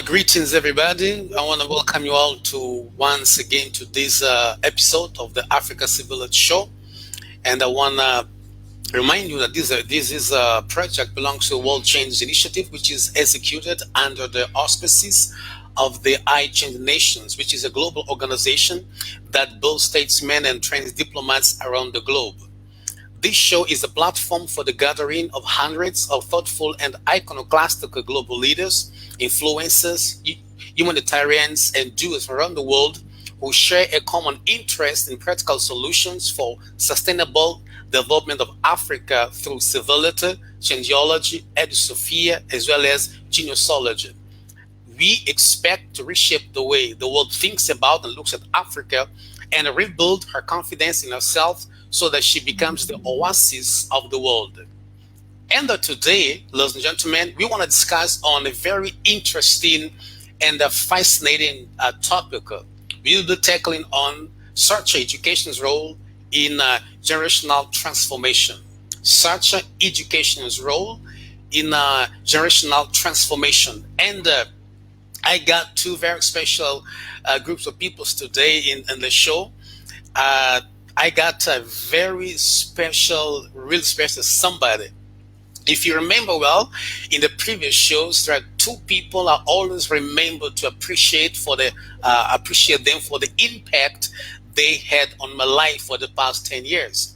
Greetings, everybody. I want to welcome you all to once again to this episode of the Africa Civility Show, and I want to remind you that this is a project belongs to the World Change Initiative, which is executed under the auspices of the I Change Nations, which is a global organization that builds statesmen and trains diplomats around the globe. This show is a platform for the gathering of hundreds of thoughtful and iconoclastic global leaders, influencers, humanitarians, and doers around the world who share a common interest in practical solutions for sustainable development of Africa through civility, changeology, edusophia, as well as genealogy. We expect to reshape the way the world thinks about and looks at Africa and rebuild her confidence in herself so that she becomes the oasis of the world. And today, ladies and gentlemen, we want to discuss on a very interesting and fascinating topic. We'll be tackling on such education's role in generational transformation. Such education's role in generational transformation. And I got two very special groups of people today in the show. Uh, I got a very special, real special somebody. If you remember well, in the previous shows, there are two people I always remember to appreciate them for the impact they had on my life for the past 10 years.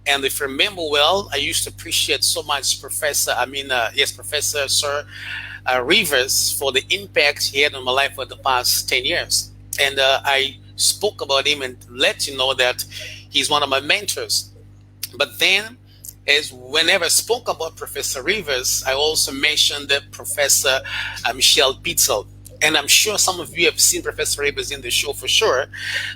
And if you remember well, I used to appreciate so much Professor Sir Rivers for the impact he had on my life for the past 10 years. And I spoke about him and let you know that he's one of my mentors. But then, as whenever I spoke about Professor Rivers, I also mentioned that Professor Michelle Pitzel. And I'm sure some of you have seen Professor Rivers in the show for sure,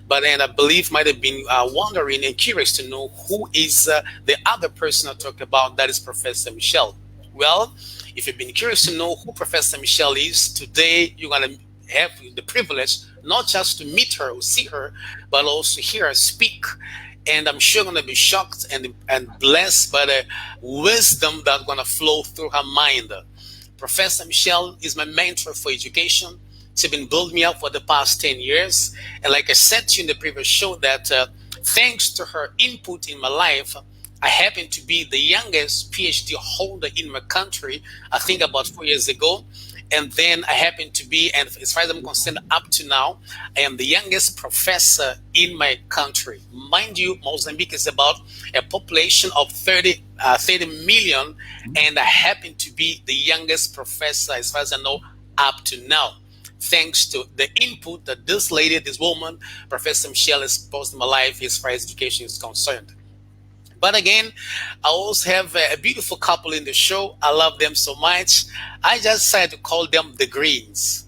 but then I believe might have been wondering and curious to know who is the other person I talked about, that is Professor Michelle. Well, if you've been curious to know who Professor Michelle is, today you're going to have the privilege not just to meet her or see her, but also hear her speak. And I'm sure going to be shocked and blessed by the wisdom that's going to flow through her mind. Professor Michelle is my mentor for education. She's been building me up for the past 10 years. And like I said to you in the previous show, that thanks to her input in my life, I happen to be the youngest PhD holder in my country, I think about 4 years ago. And then I happen to be, and as far as I'm concerned, up to now, I am the youngest professor in my country. Mind you, Mozambique is about a population of 30 million, and I happen to be the youngest professor, as far as I know, up to now. Thanks to the input that this lady, this woman, Professor Michelle, has posed in my life as far as education is concerned. But again, I also have a beautiful couple in the show. I love them so much. I just decided to call them the Greens.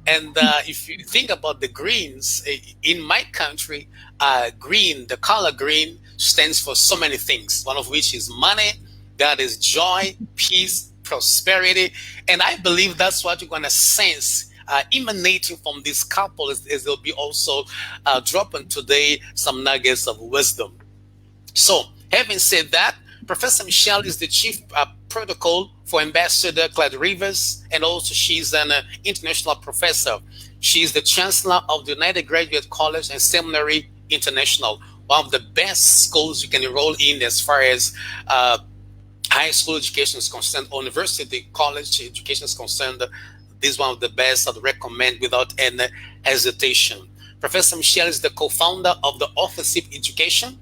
And if you think about the Greens, in my country, green, the color green, stands for so many things, one of which is money, that is joy, peace, prosperity. And I believe that's what you're going to sense emanating from this couple as they'll be also dropping today some nuggets of wisdom. So, having said that, Professor Michelle is the chief protocol for Ambassador Clyde Rivers, and also she's an international professor. She is the chancellor of the United Graduate College and Seminary International, one of the best schools you can enroll in as far as high school education is concerned, or university college education is concerned. This is one of the best I'd recommend without any hesitation. Professor Michelle is the co-founder of the Authorship Education,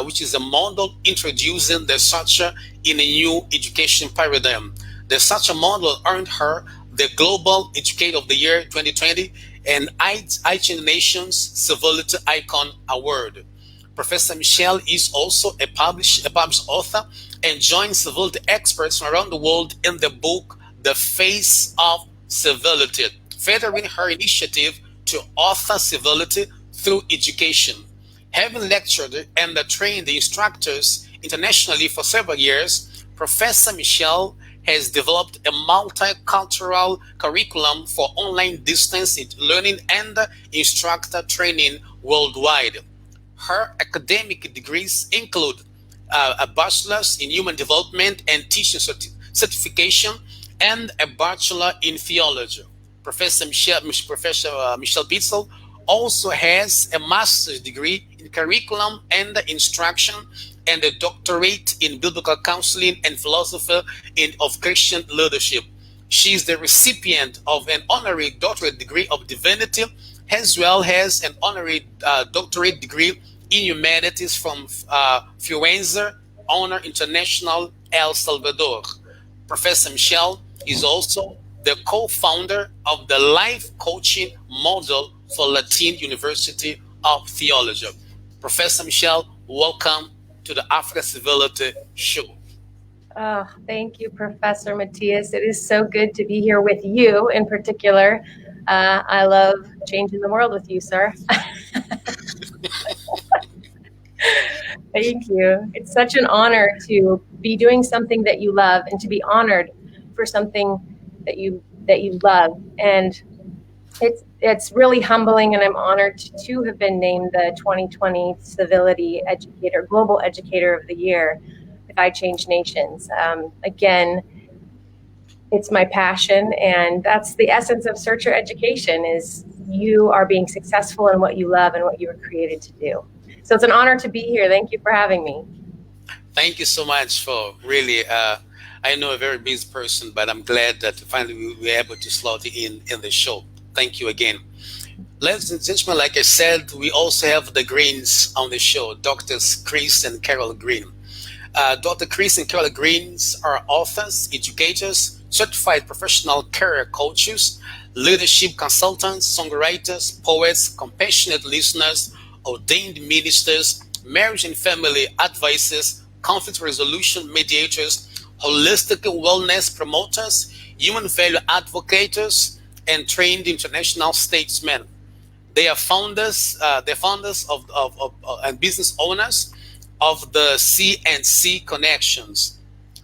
which is a model introducing the SOCIAIS in a new education paradigm. The SOCIAIS model earned her the Global Educator of the Year 2020 and iChange Nations Civility Icon Award. Professor Michelle is also a published author and joins civility experts from around the world in the book The Face of Civility, furthering her initiative to author civility through education. Having lectured and trained the instructors internationally for several years, Professor Michelle has developed a multicultural curriculum for online distance learning and instructor training worldwide. Her academic degrees include a bachelor's in human development and teaching certification and a bachelor in theology. Professor Michelle Bitzel also has a master's degree in curriculum and instruction and a doctorate in biblical counseling and philosophy of Christian leadership. She is the recipient of an honorary doctorate degree of divinity as well as an honorary doctorate degree in humanities from Firenze Honor International, El Salvador. Professor Michelle is also the co-founder of the Life Coaching Model for Latin University of Theology. Professor Michelle, welcome to the Africa Civility Show. Oh, thank you, Professor Mateus. It is so good to be here with you in particular. I love changing the world with you, sir. Thank you. It's such an honor to be doing something that you love and to be honored for something that you love. And it's really humbling, and I'm honored to have been named the 2020 Civility Educator, Global Educator of the Year with I Change Nations. Again, it's my passion, and that's the essence of Searcher Education, is you are being successful in what you love and what you were created to do. So it's an honor to be here. Thank you for having me. Thank you so much for really, I know a very busy person, but I'm glad that finally we were able to slot in the show. Thank you again. Ladies and gentlemen, like I said, we also have the Greens on the show, Doctors Chris and Carol Green. Dr. Chris and Carol Greens are authors, educators, certified professional career coaches, leadership consultants, songwriters, poets, compassionate listeners, ordained ministers, marriage and family advisors, conflict resolution mediators, holistic wellness promoters, human value advocates, and trained international statesmen. They are founders. They're founders and business owners of the CNC Connections.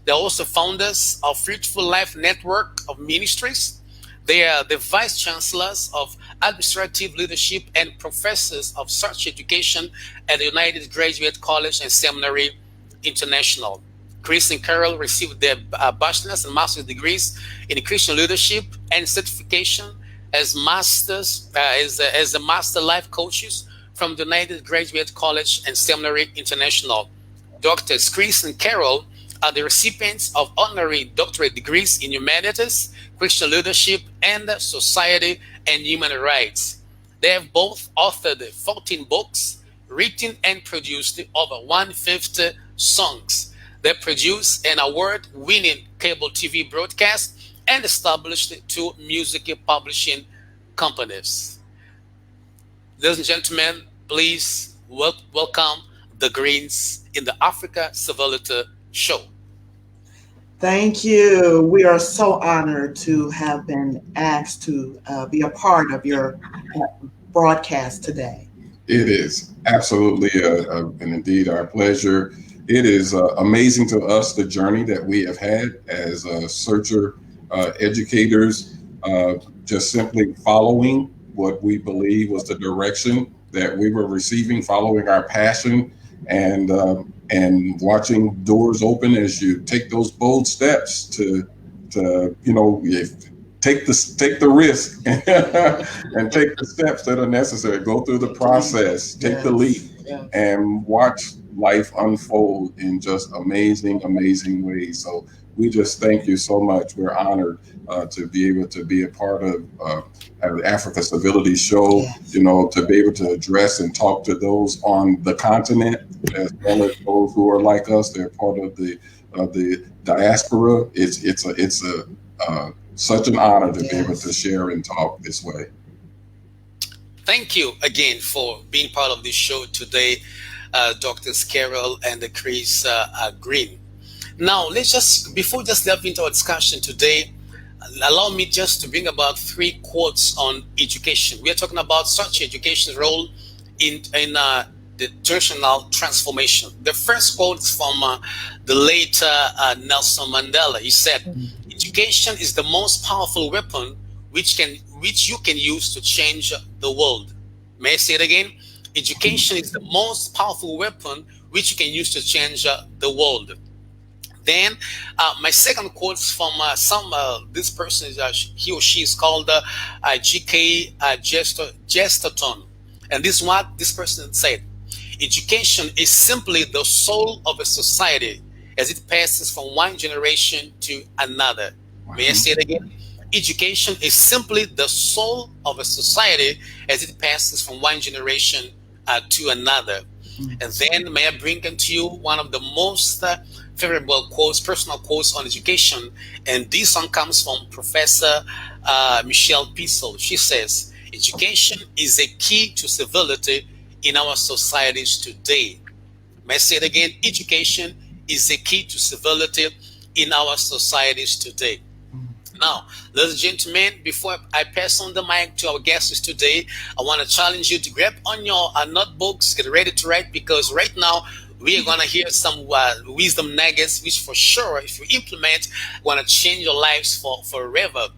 They're also founders of Fruitful Life Network of Ministries. They are the vice chancellors of administrative leadership and professors of search education at the United Graduate College and Seminary International. Chris and Carol received their bachelor's and master's degrees in Christian leadership and certification as masters as a master life coaches from the United Graduate College and Seminary International. Doctors Chris and Carol are the recipients of honorary doctorate degrees in humanities, Christian leadership, and society and human rights. They have both authored 14 books, written and produced over 150 songs. They produce an award-winning cable TV broadcast and established two music publishing companies. Ladies and gentlemen, please welcome the Greens in the Africa Civility Show. Thank you. We are so honored to have been asked to be a part of your broadcast today. It is absolutely and indeed our pleasure. It is amazing to us, the journey that we have had as searcher educators, just simply following what we believe was the direction that we were receiving, following our passion, and watching doors open as you take those bold steps to take the risk and take the steps that are necessary. Go through the process, take the leap, and watch life unfold in just amazing ways. So we just thank you so much. We're honored to be able to be a part of the Africa Civility Show, to be able to address and talk to those on the continent, as well as those who are like us. They're part of the diaspora. It's such an honor to be able to share and talk this way. Thank you again for being part of this show today, Drs. Carol and Chris Green. Now, before we just delve into our discussion today, allow me just to bring about 3 quotes on education. We are talking about such education's role in the generational transformation. The first quote is from the late Nelson Mandela. He said, "Education is the most powerful weapon which you can use to change the world." May I say it again? Education is the most powerful weapon which you can use to change the world. Then my second quote is from this person, he or she is called G.K. Chesterton. And this is what this person said: education is simply the soul of a society as it passes from one generation to another. May I say it again? Education is simply the soul of a society as it passes from one generation to another. And then may I bring unto you one of the most favorable quotes, personal quotes on education. And this one comes from Professor Michelle Pissel. She says, education is a key to civility in our societies today. May I say it again? Education is a key to civility in our societies today. Now, ladies and gentlemen, before I pass on the mic to our guests today, I want to challenge you to grab on your notebooks, get ready to write, because right now we are going to hear some wisdom nuggets, which for sure, if you implement, going to change your lives forever.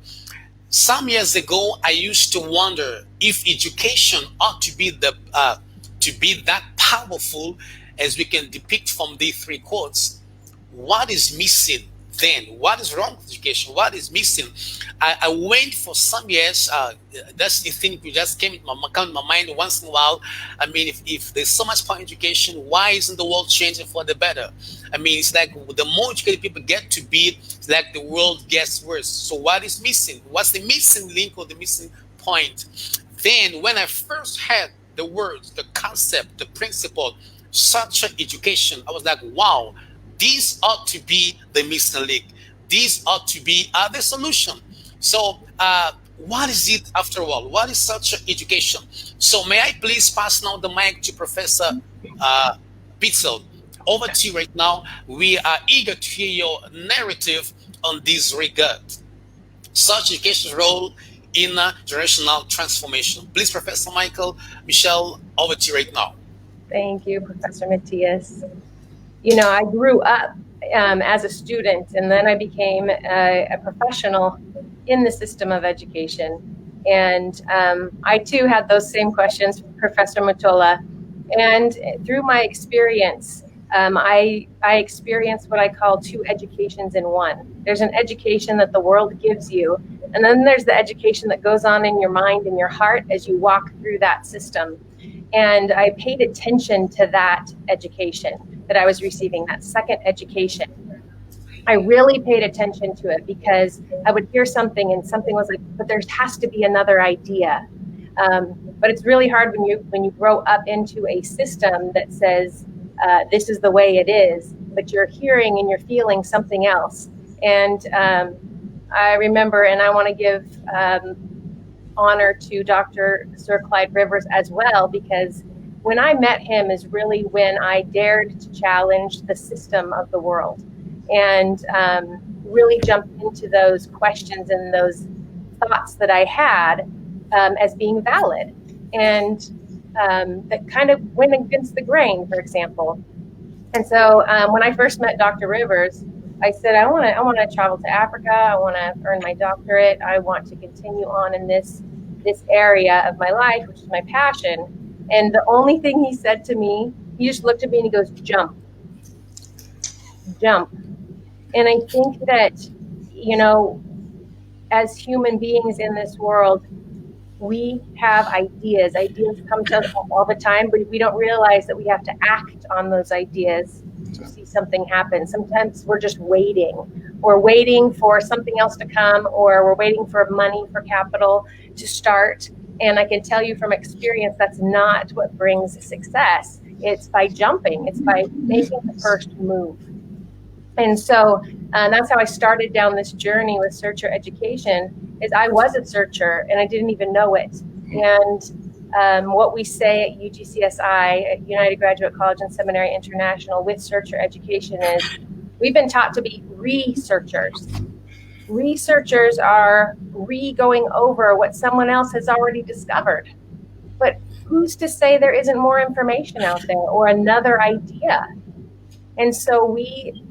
Some years ago, I used to wonder if education ought to be that powerful as we can depict from these three quotes. What is missing then? What is wrong with education? What is missing? I went for some years. That's the thing that just came in my mind once in a while. I mean, if there's so much power in education, why isn't the world changing for the better? I mean, it's like the more educated people get to be, it's like the world gets worse. So what is missing? What's the missing link or the missing point? Then when I first had the words, the concept, the principle, such an education, I was like, wow, these ought to be the missing link. These ought to be the solution. So what is it after all? What is such an education? So may I please pass now the mic to Professor Pitzel. Over to you right now. We are eager to hear your narrative on this regard. Such education's role in generational transformation. Please, Professor Michelle, over to you right now. Thank you, Professor Mateus. You know, I grew up as a student, and then I became a professional in the system of education. And I too had those same questions, Professor Mutola. And through my experience, I experienced what I call two educations in one. There's an education that the world gives you, and then there's the education that goes on in your mind and your heart as you walk through that system. And I paid attention to that education that I was receiving, that second education. I really paid attention to it because I would hear something and something was like, but there has to be another idea. But it's really hard when you grow up into a system that says, this is the way it is, but you're hearing and you're feeling something else. And I remember, and I want to give honor to Dr. Sir Clyde Rivers as well, because when I met him is really when I dared to challenge the system of the world and really jump into those questions and those thoughts that I had as being valid. And that kind of went against the grain, for example. And so when I first met Dr. Rivers, I said, I want to travel to Africa. I want to earn my doctorate. I want to continue on in this area of my life, which is my passion. And the only thing he said to me, he just looked at me and he goes, jump. And I think that, you know, as human beings in this world, we have ideas. Ideas come to us all the time, but we don't realize that we have to act on those ideas to see something happen. Sometimes we're just waiting. We're waiting for something else to come, or we're waiting for money, for capital to start. And I can tell you from experience, that's not what brings success. It's by jumping. It's by making the first move. And so that's how I started down this journey with Searcher Education. Is I was a searcher and I didn't even know it. And what we say at UGCSI, at United Graduate College and Seminary International, with Searcher Education is we've been taught to be researchers. Researchers are going over what someone else has already discovered. But who's to say there isn't more information out there or another idea? And so we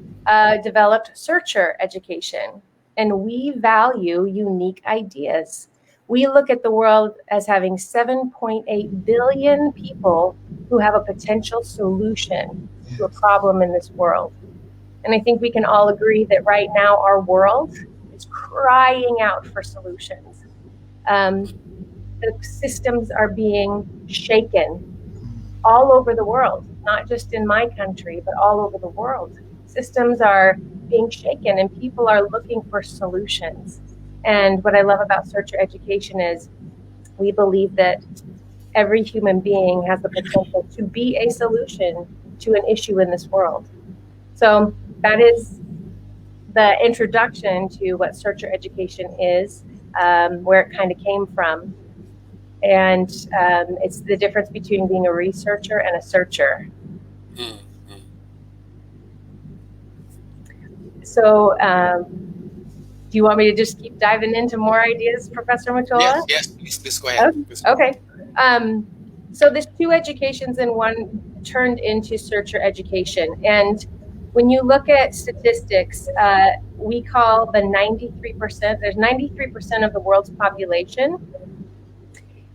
developed Searcher Education, and we value unique ideas. We look at the world as having 7.8 billion people who have a potential solution to a problem in this world. And I think we can all agree that right now our world is crying out for solutions. The systems are being shaken all over the world, not just in my country, but all over the world. Systems are being shaken and people are looking for solutions. And what I love about Searcher Education is we believe that every human being has the potential to be a solution to an issue in this world. So that is the introduction to what Searcher Education is, where it kind of came from. And it's the difference between being a researcher and a searcher. Mm-hmm. So do you want me to just keep diving into more ideas, Professor Mutola? Yes, please go ahead. Okay. So this 2 educations in 1 turned into Searcher Education. And when you look at statistics, we call the 93%, there's 93% of the world's population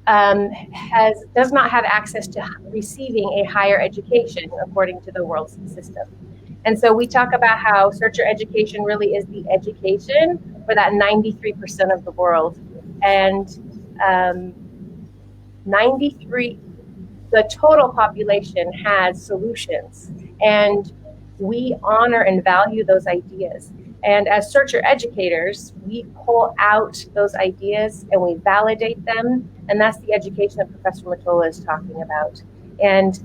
does not have access to receiving a higher education according to the world system. And so we talk about how Searcher Education really is the education for that 93% of the world. And 93, the total population has solutions. And we honor and value those ideas. And as searcher educators, we pull out those ideas and we validate them. And that's the education that Professor Mutola is talking about. And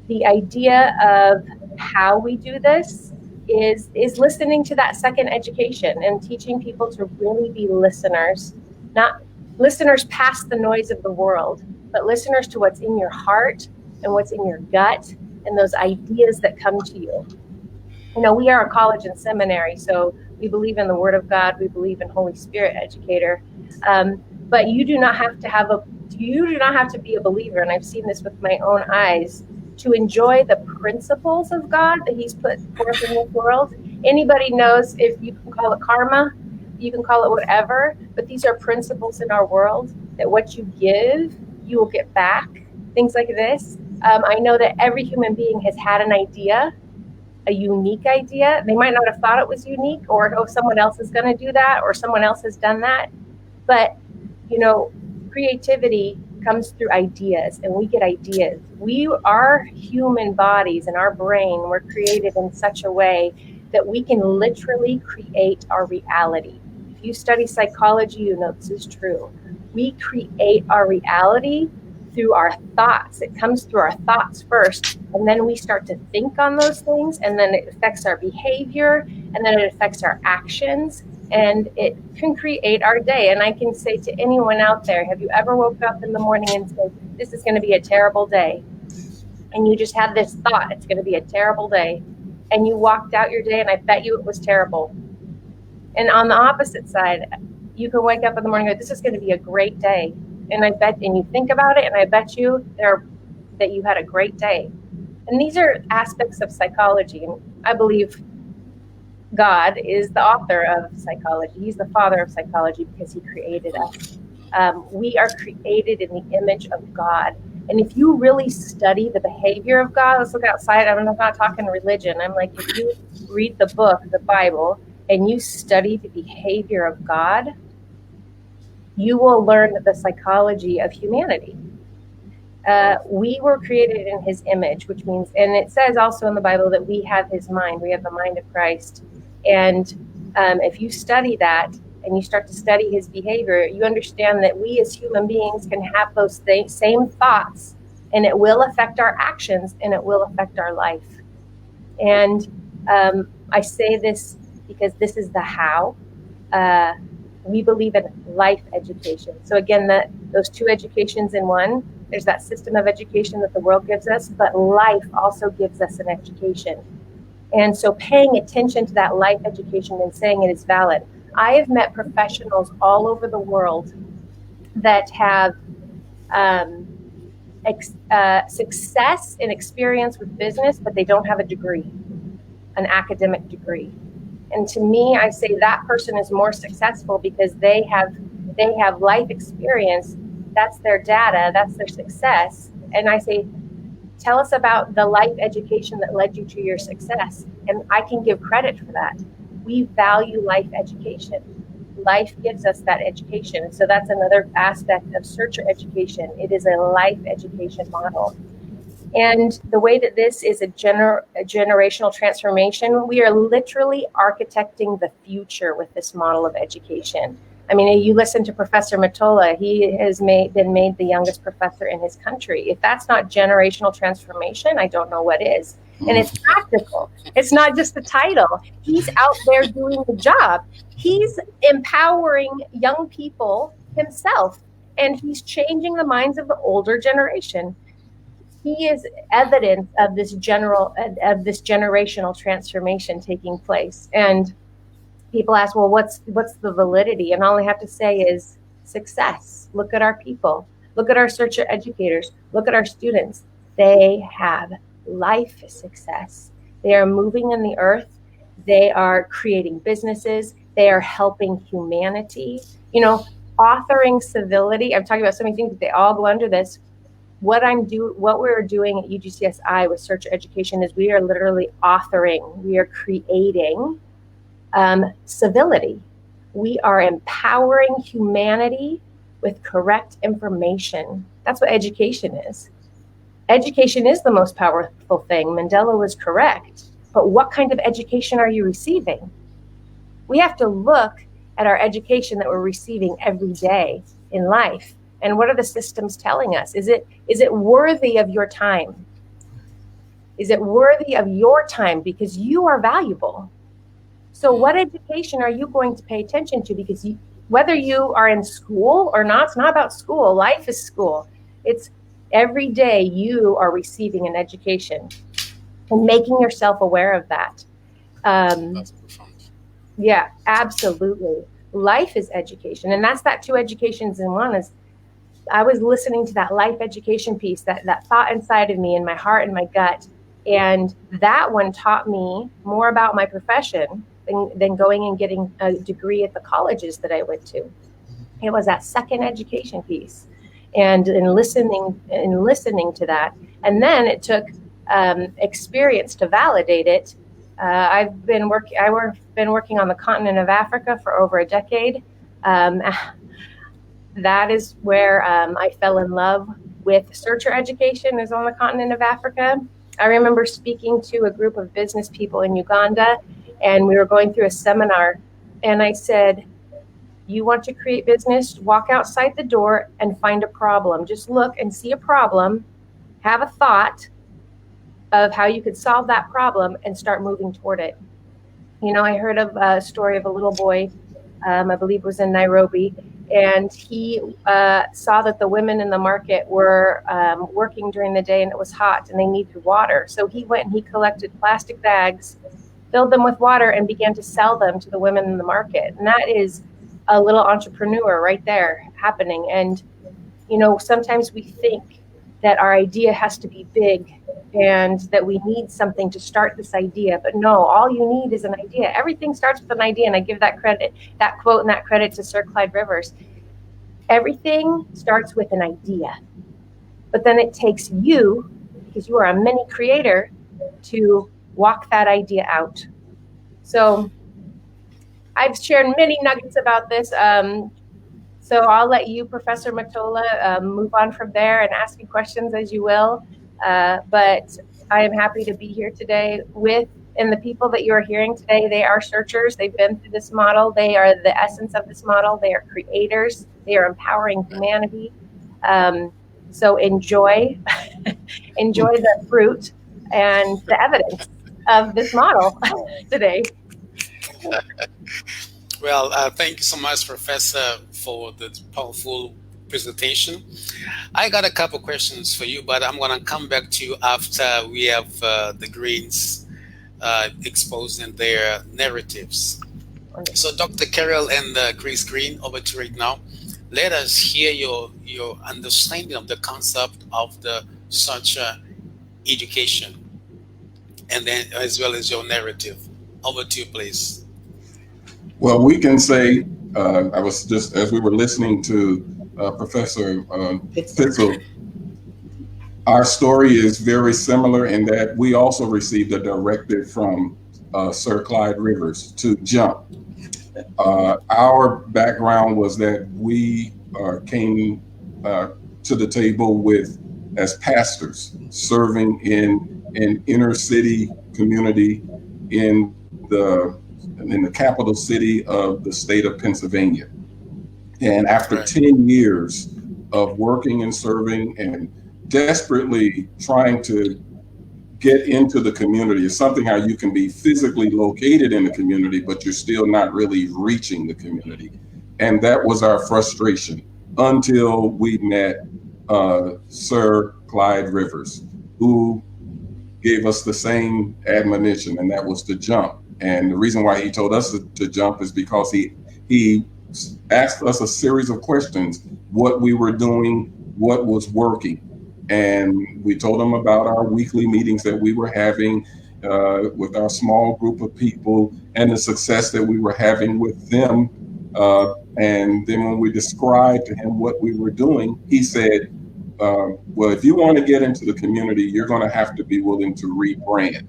the idea of how we do this is listening to that second education and teaching people to really be listeners, not listeners past the noise of the world, but listeners to what's in your heart and what's in your gut and those ideas that come to you. You know, we are a college and seminary, so we believe in the Word of God. We believe in Holy Spirit educator, but you do not have to be a believer. And I've seen this with my own eyes to enjoy the principles of God that He's put forth in this world. Anybody knows, if you can call it karma, you can call it whatever, but these are principles in our world that what you give, you will get back. Things like this. I know that every human being has had an idea, a unique idea. They might not have thought it was unique, or oh, someone else is going to do that, or someone else has done that. But, you know, creativity comes through ideas, and we get ideas. Our human bodies and our brain were created in such a way that we can literally create our reality. If you study psychology, you know this is true. We create our reality through our thoughts. It comes through our thoughts first, and then we start to think on those things, and then it affects our behavior, and then it affects our actions, and it can create our day. And I can say to anyone out there, have you ever woke up in the morning and said, this is going to be a terrible day? And you just had this thought, it's going to be a terrible day. And you walked out your day, and I bet you it was terrible. And on the opposite side, you can wake up in the morning and go, this is going to be a great day. And you think about it, and I bet you that you had a great day. And these are aspects of psychology. And I believe God is the author of psychology. He's the father of psychology because He created us. We are created in the image of God. And if you really study the behavior of God, let's look outside. I'm not talking religion. I'm like, if you read the book, the Bible, and you study the behavior of God, you will learn the psychology of humanity. We were created in His image, which means, and it says also in the Bible that we have His mind. We have the mind of Christ. And if you study that and you start to study His behavior, you understand that we as human beings can have those same thoughts, and it will affect our actions, and it will affect our life. And I say this because this is the how. We believe in life education. So again, those 2 educations in 1, there's that system of education that the world gives us, but life also gives us an education. And so paying attention to that life education and saying it is valid. I have met professionals all over the world that have success and experience with business, but they don't have a degree, an academic degree. And to me, I say that person is more successful because they have life experience. That's their data. That's their success. And I say, tell us about the life education that led you to your success. and I can give credit for that. We value life education. Life gives us that education. So that's another aspect of searcher education. It is a life education model. And the way that this is a generational transformation, we are literally architecting the future with this model of education. I mean, you listen to Professor Mutola, he has been made the youngest professor in his country. If that's not generational transformation, I don't know what is. And it's practical. It's not just the title. He's out there doing the job. He's empowering young people himself, and he's changing the minds of the older generation. He is evidence of this generational transformation taking place. And people ask, well, what's the validity? And all I have to say is success. Look at our people. Look at our searcher educators. Look at our students. They have life success. They are moving in the earth. They are creating businesses. They are helping humanity. You know, authoring civility. I'm talking about so many things, but they all go under this. What we're doing at UGCSI with searcher education is we are literally authoring. We are creating civility. We are empowering humanity with correct information. That's what education is. Education is the most powerful thing. Mandela was correct. But what kind of education are you receiving? We have to look at our education that we're receiving every day in life. And what are the systems telling us? Is it worthy of your time? Is it worthy of your time? Because you are valuable. So what education are you going to pay attention to? Because whether you are in school or not, it's not about school. Life is school. It's every day you are receiving an education and making yourself aware of that. That's profound. Yeah, absolutely. Life is education. And that's that two educations in one. Is I was listening to that life education piece, that thought inside of me in my heart and my gut. And that one taught me more about my profession than going and getting a degree at the colleges that I went to. It was that second education piece. And in listening to that. And then it took experience to validate it. I've been working on the continent of Africa for over a decade. That is where I fell in love with searcher education, is on the continent of Africa. I remember speaking to a group of business people in Uganda, and we were going through a seminar, and I said, you want to create business, walk outside the door and find a problem. Just look and see a problem, have a thought of how you could solve that problem and start moving toward it. You know, I heard of a story of a little boy, I believe it was in Nairobi, and he saw that the women in the market were working during the day and it was hot and they needed water. So he went and he collected plastic bags, filled them with water, and began to sell them to the women in the market. And that is a little entrepreneur right there happening. And, you know, sometimes we think that our idea has to be big and that we need something to start this idea. But no, all you need is an idea. Everything starts with an idea. And I give that credit, that quote and that credit to Sir Clyde Rivers. Everything starts with an idea. But then it takes you, because you are a mini creator, to walk that idea out. So I've shared many nuggets about this. So I'll let you, Professor Mutola, move on from there and ask me questions as you will. But I am happy to be here today and the people that you are hearing today, they are searchers. They've been through this model. They are the essence of this model. They are creators. They are empowering humanity. So enjoy the fruit and the evidence of this model today. Well, thank you so much, Professor, for the powerful presentation. I got a couple questions for you, but I'm going to come back to you after we have the Greens exposing their narratives. So, Dr. Carol and Chris Green, over to you right now. Let us hear your understanding of the concept of the searcher education, and then as well as your narrative. Over to you, please. Well, we can say, I was just, as we were listening to Professor Pitzel, our story is very similar in that we also received a directive from Sir Clyde Rivers to jump. Our background was that we came to the table with as pastors serving in an inner city community in the capital city of the state of Pennsylvania. And after Right. 10 years of working and serving and desperately trying to get into the community, it's something how you can be physically located in the community, but you're still not really reaching the community. And that was our frustration until we met Sir Clyde Rivers, who gave us the same admonition, and that was to jump. And the reason why he told us to jump is because he asked us a series of questions: what we were doing, what was working. And we told him about our weekly meetings that we were having with our small group of people and the success that we were having with them. And then when we described to him what we were doing, he said, well, if you want to get into the community, you're going to have to be willing to rebrand.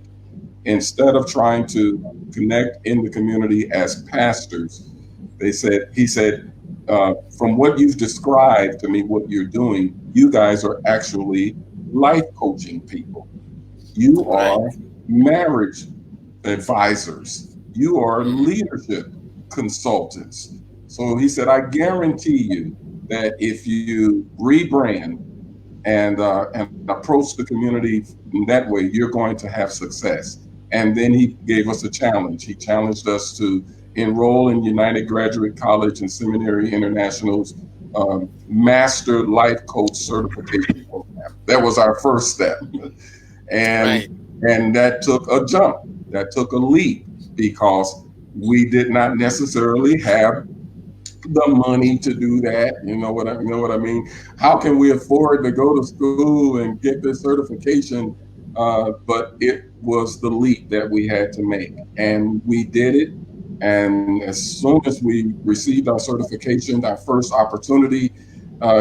Instead of trying to connect in the community as pastors, he said, from what you've described to me, what you're doing, you guys are actually life coaching people. You are marriage advisors. You are leadership consultants. So he said, I guarantee you that if you rebrand and approach the community in that way, you're going to have success. And then he gave us a challenge. He challenged us to enroll in United Graduate College and Seminary International's Master Life Coach Certification Program. That was our first step. And that took a jump. That took a leap, because we did not necessarily have the money to do that. You know what I mean? How can we afford to go to school and get this certification? But it was the leap that we had to make, and we did it. And as soon as we received our certification, our first opportunity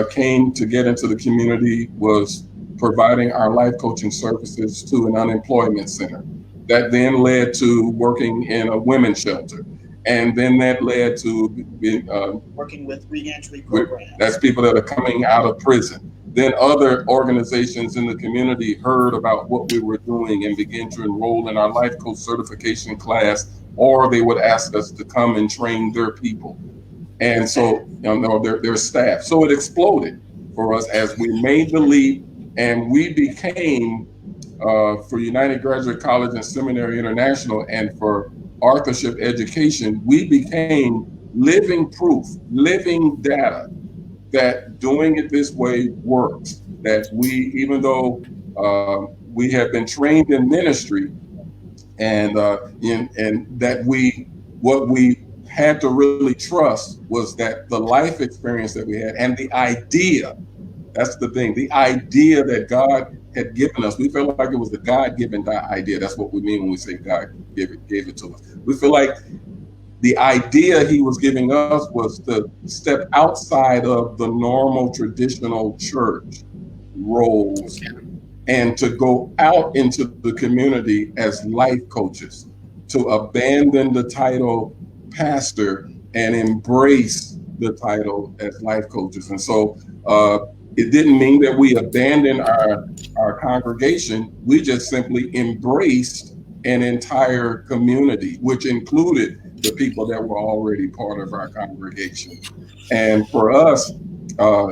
came to get into the community was providing our life coaching services to an unemployment center. That then led to working in a women's shelter. And then that led to working with reentry programs. That's people that are coming out of prison. Then other organizations in the community heard about what we were doing and began to enroll in our life coach certification class, or they would ask us to come and train their people. And so, their staff. So it exploded for us as we made the leap, and we became, for United Graduate College and Seminary International and for authorship education, we became living proof, living data that doing it this way works. That we, even though we have been trained in ministry, and that what we had to really trust was that the life experience that we had and the idea, that's the thing, the idea that God had given us, we felt like it was the God-given idea. That's what we mean when we say God gave it to us. We feel like the idea he was giving us was to step outside of the normal traditional church roles and to go out into the community as life coaches, to abandon the title pastor and embrace the title as life coaches. And so it didn't mean that we abandoned our congregation. We just simply embraced an entire community, which included the people that were already part of our congregation. And for us,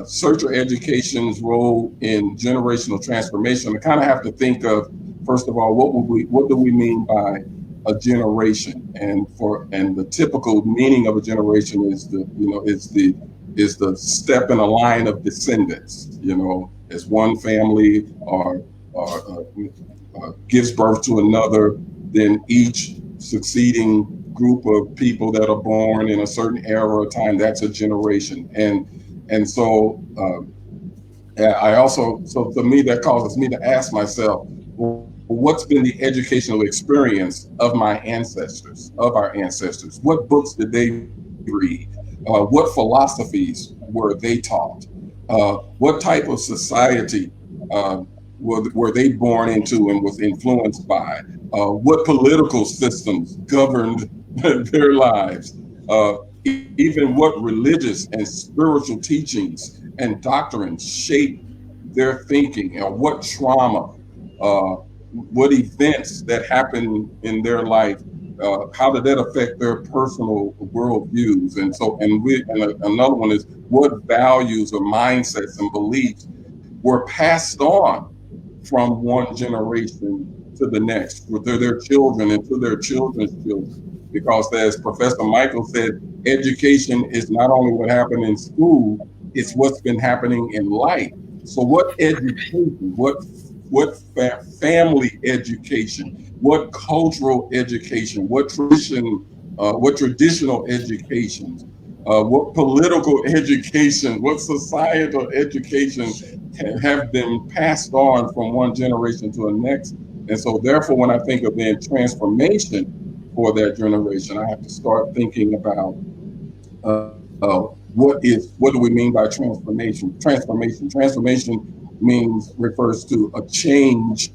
searcher education's role in generational transformation, I kind of have to think of, first of all, what do we mean by a generation? And the typical meaning of a generation is the step in a line of descendants, as one family or gives birth to another, then each succeeding group of people that are born in a certain era or time, that's a generation. And so so for me, that causes me to ask myself, well, what's been the educational experience of our ancestors? What books did they read? What philosophies were they taught? What type of society were they born into and was influenced by? what political systems governed their lives, even what religious and spiritual teachings and doctrines shape their thinking, and what trauma, uh, what events that happen in their life, how did that affect their personal worldviews? And so, another one is what values or mindsets and beliefs were passed on from one generation to the next, with their children and to their children's children. Because as Professor Michael said, education is not only what happened in school, it's what's been happening in life. So what education, family education, what cultural education, what traditional educations, what political education, what societal education have been passed on from one generation to the next. And so therefore, when I think of then transformation for that generation, I have to start thinking about what do we mean by Transformation refers to a change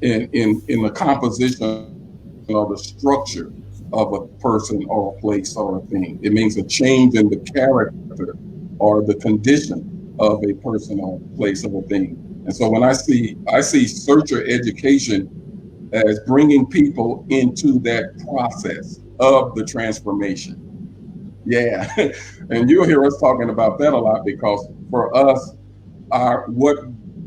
in the composition or the structure of a person or a place or a thing. It means a change in the character or the condition of a person or place or a thing. And so when I see searcher education as bringing people into that process of the transformation. Yeah. And you'll hear us talking about that a lot, because for us, what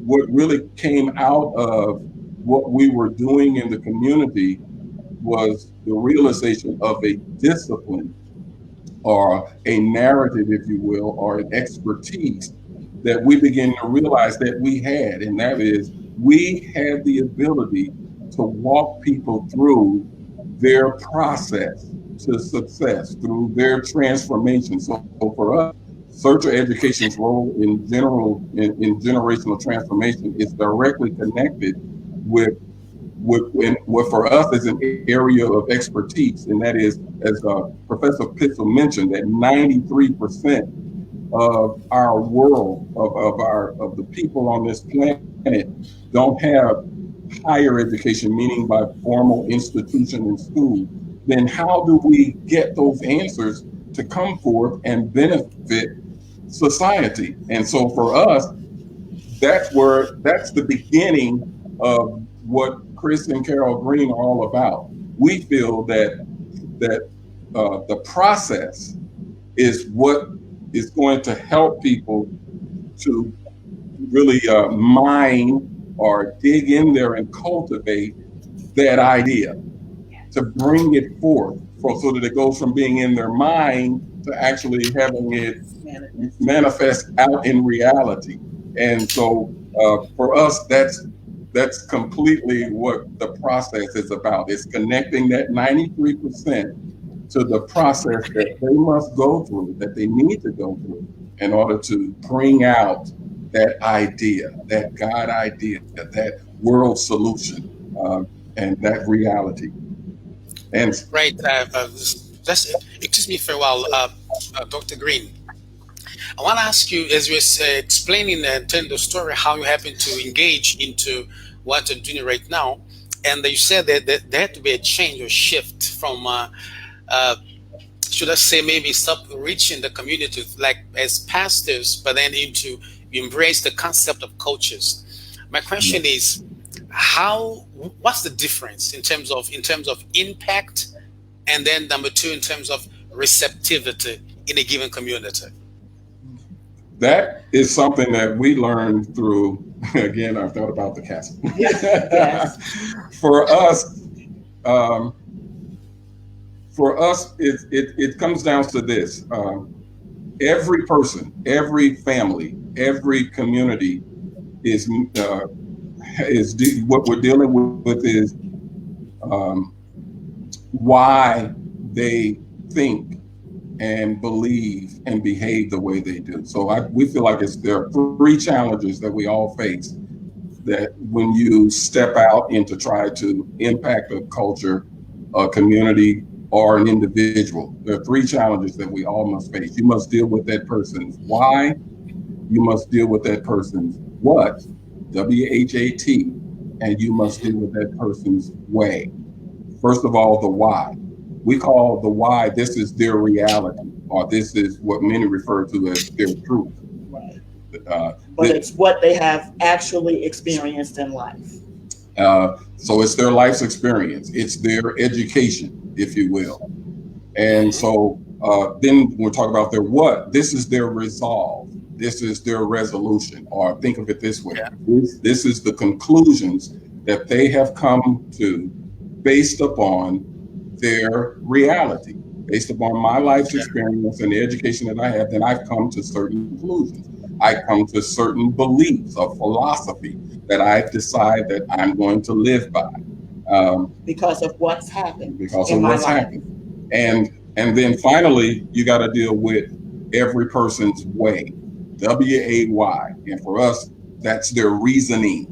really came out of what we were doing in the community was the realization of a discipline or a narrative, if you will, or an expertise that we begin to realize that we had. And that is, we had the ability to walk people through their process to success, through their transformation. So for us, searcher education's role in generational transformation is directly connected with what for us is an area of expertise, and that is, as Professor Pitzel mentioned, that 93% of our world, of the people on this planet, don't have higher education, meaning by formal institution and school. Then how do we get those answers to come forth and benefit society? And so for us, that's the beginning of what Chris and Carol Green are all about. We feel that the process is what is going to help people to really mine or dig in there and cultivate that idea, to bring it forth, so that it goes from being in their mind to actually having it manifest out in reality. And so for us, that's completely what the process is about. It's connecting that 93% to the process that they must go through, that they need to go through in order to bring out that idea, that God idea, that world solution, and that reality. And Right. Excuse me for a while, Dr. Green. I want to ask you, as you were explaining and telling the story, how you happen to engage into what you're doing right now, and you said that there had to be a change or shift from, should I say, maybe stop reaching the community like as pastors, but then into embrace the concept of coaches. My question is, what's the difference in terms of impact, and then number two, in terms of receptivity in a given community? That is something that we learned through, again, I've thought about the castle. Yes. For us, it comes down to this. Every person, every family, every community is what we're dealing with is why they think and believe and behave the way they do. So we feel like there are three challenges that we all face, that when you step out and to try to impact a culture, a community, or an individual. There are three challenges that we all must face. You must deal with that person's why. You must deal with that person's what, WHAT, and you must deal with that person's way. First of all, the why. We call the why, this is their reality, or this is what many refer to as their truth. Right. Uh, But it's what they have actually experienced in life. so it's their life's experience, it's their education, if you will. And so then we'll talk about their what. This is their resolve. This is their resolution. Or think of it this way. Yeah. This is the conclusions that they have come to based upon their reality, based upon my life's experience and the education that I have. Then I've come to certain conclusions. I come to certain beliefs or philosophy that I decide that I'm going to live by. Because of what's happened. Because in of my what's life. happened. And then finally, you got to deal with every person's way, WAY. And for us, that's their reasoning.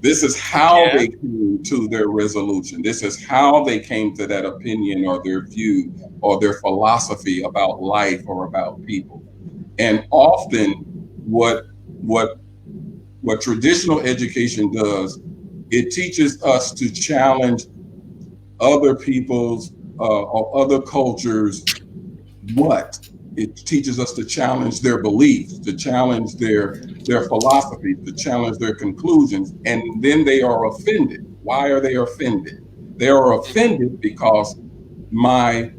This is how they came to their resolution. This is how they came to that opinion or their view or their philosophy about life or about people. And often what traditional education does, it teaches us to challenge other people's or other cultures. What it teaches us to challenge their beliefs, to challenge their philosophy, to challenge their conclusions, and then they are offended. Why are they offended? They are offended because my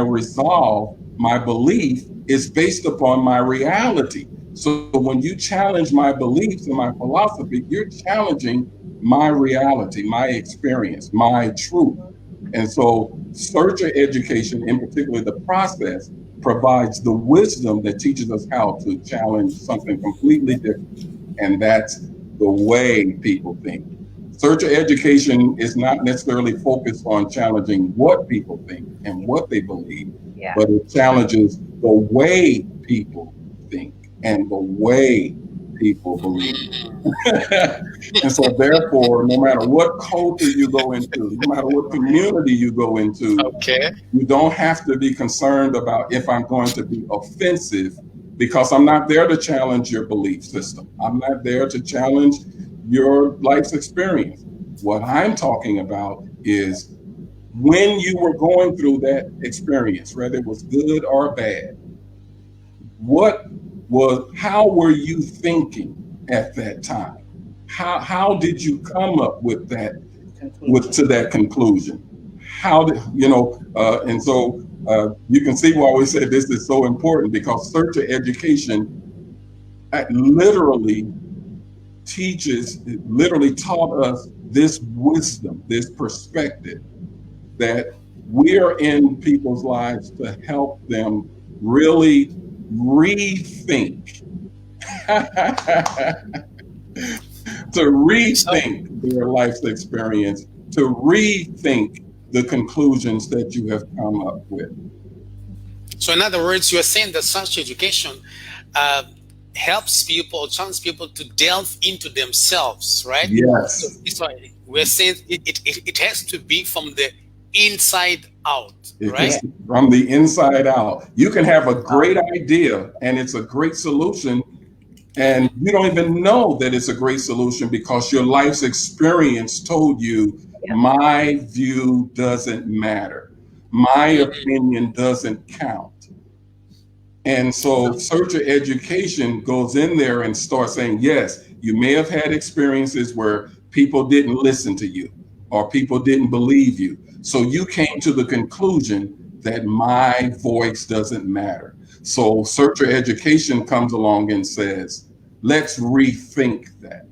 resolve, my belief is based upon my reality. So when you challenge my beliefs and my philosophy, you're challenging my reality, my experience, my truth. And so searcher education, in particular the process, provides the wisdom that teaches us how to challenge something completely different. And that's the way people think. Searcher education is not necessarily focused on challenging what people think and what they believe, but it challenges the way people think and the way people believe. And so therefore, no matter what culture you go into, no matter what community you go into, you don't have to be concerned about if I'm going to be offensive, because I'm not there to challenge your belief system. I'm not there to challenge your life's experience. What I'm talking about is when you were going through that experience, whether it was good or bad, how were you thinking at that time? How did you come up with that, to that conclusion? How did, and so you can see why we say this is so important, because searcher education literally taught us this wisdom, this perspective, that we are in people's lives to help them really rethink, to rethink their life's experience, to rethink the conclusions that you have come up with. So in other words, you are saying that such education helps people, challenge people to delve into themselves, right? Yes. So we're saying it has to be from the inside out, right? From the inside out. You can have a great idea and it's a great solution, and you don't even know that it's a great solution because your life's experience told you, my view doesn't matter. My opinion doesn't count. And so searcher education goes in there and starts saying, yes, you may have had experiences where people didn't listen to you or people didn't believe you. So you came to the conclusion that my voice doesn't matter. So searcher education comes along and says, let's rethink that.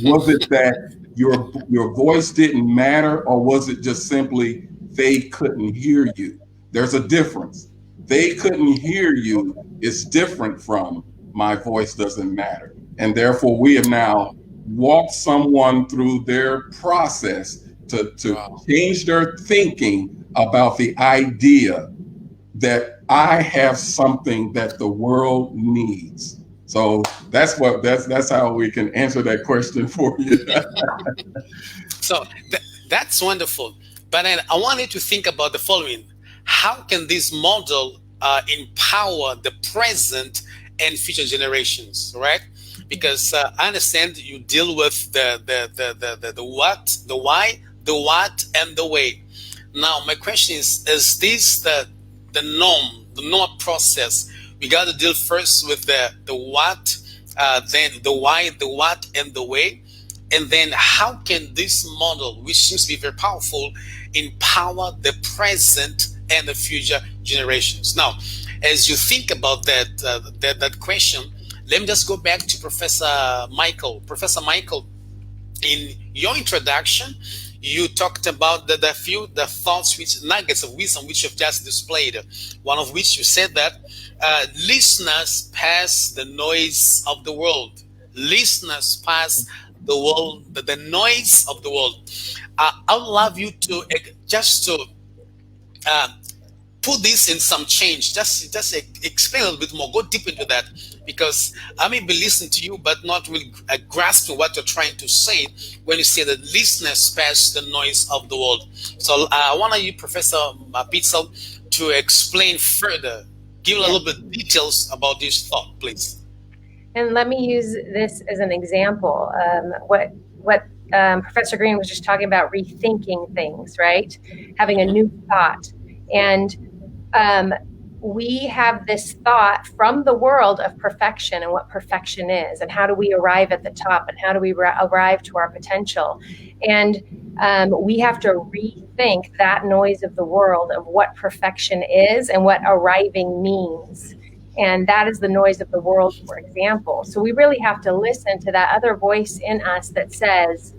Was it that your voice didn't matter, or was it just simply they couldn't hear you? There's a difference. They couldn't hear you is different from my voice doesn't matter. And therefore we have now walked someone through their process to change their thinking about the idea that I have something that the world needs. So that's how we can answer that question for you. So that's wonderful. But then I wanted to think about the following. How can this model empower the present and future generations, right? because I understand you deal with the what, the why, the what, and the way. Now, my question is this the norm process? We got to deal first with the what, then the why, the what, and the way. And then how can this model, which seems to be very powerful, empower the present and the future generations? Now, as you think about that question, let me just go back to Professor Michael. Professor Michael, in your introduction, you talked about the thoughts, which nuggets of wisdom which you've just displayed. One of which you said that listeners pass the noise of the world. Listeners pass the noise of the world. I would love you to just to uh, put this in some change. Just explain a little bit more. Go deep into that, because I may be listening to you, but not really grasping what you're trying to say when you say that listeners pass the noise of the world. So I want you, Professor Pitzel, to explain further. Give a little bit details about this thought, please. And let me use this as an example. What Professor Green was just talking about, rethinking things, right? Having a new thought. And we have this thought from the world of perfection and what perfection is, and how do we arrive at the top, and how do we arrive to our potential. And we have to rethink that noise of the world of what perfection is and what arriving means. And that is the noise of the world, for example. So we really have to listen to that other voice in us that says,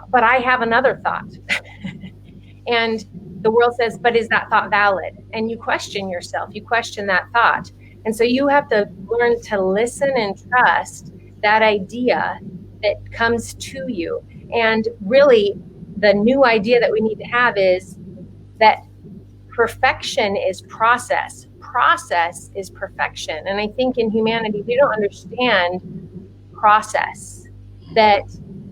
but I have another thought. And the world says, but is that thought valid? And you question yourself, you question that thought. And so you have to learn to listen and trust that idea that comes to you. And really, the new idea that we need to have is that perfection is process. Process is perfection. And I think in humanity, we don't understand process, that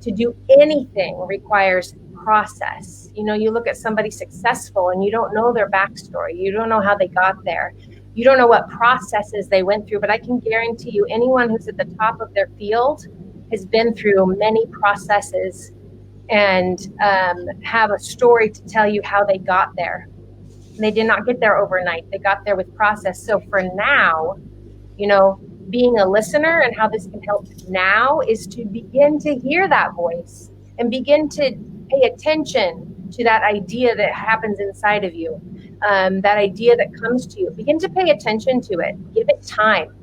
to do anything requires process. You know, you look at somebody successful and you don't know their backstory. You don't know how they got there. You don't know what processes they went through. But I can guarantee you, anyone who's at the top of their field has been through many processes and have a story to tell you how they got there. And they did not get there overnight. They got there with process. So for now, you know, being a listener and how this can help now is to begin to hear that voice and begin to pay attention to that idea that happens inside of you, that idea that comes to you. Begin to pay attention to it. Give it time.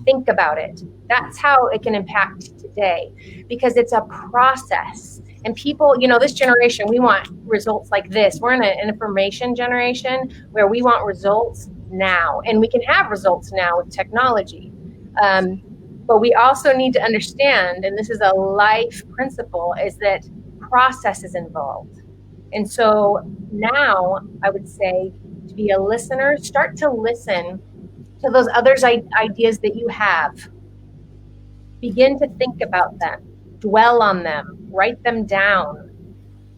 Think about it. That's how it can impact today, because it's a process. And people, you know, this generation, we want results like this. We're in an information generation where we want results now. And we can have results now with technology. But we also need to understand, and this is a life principle, is that process is involved. And so now I would say, to be a listener, start to listen to those others' ideas that you have. Begin to think about them, dwell on them, write them down.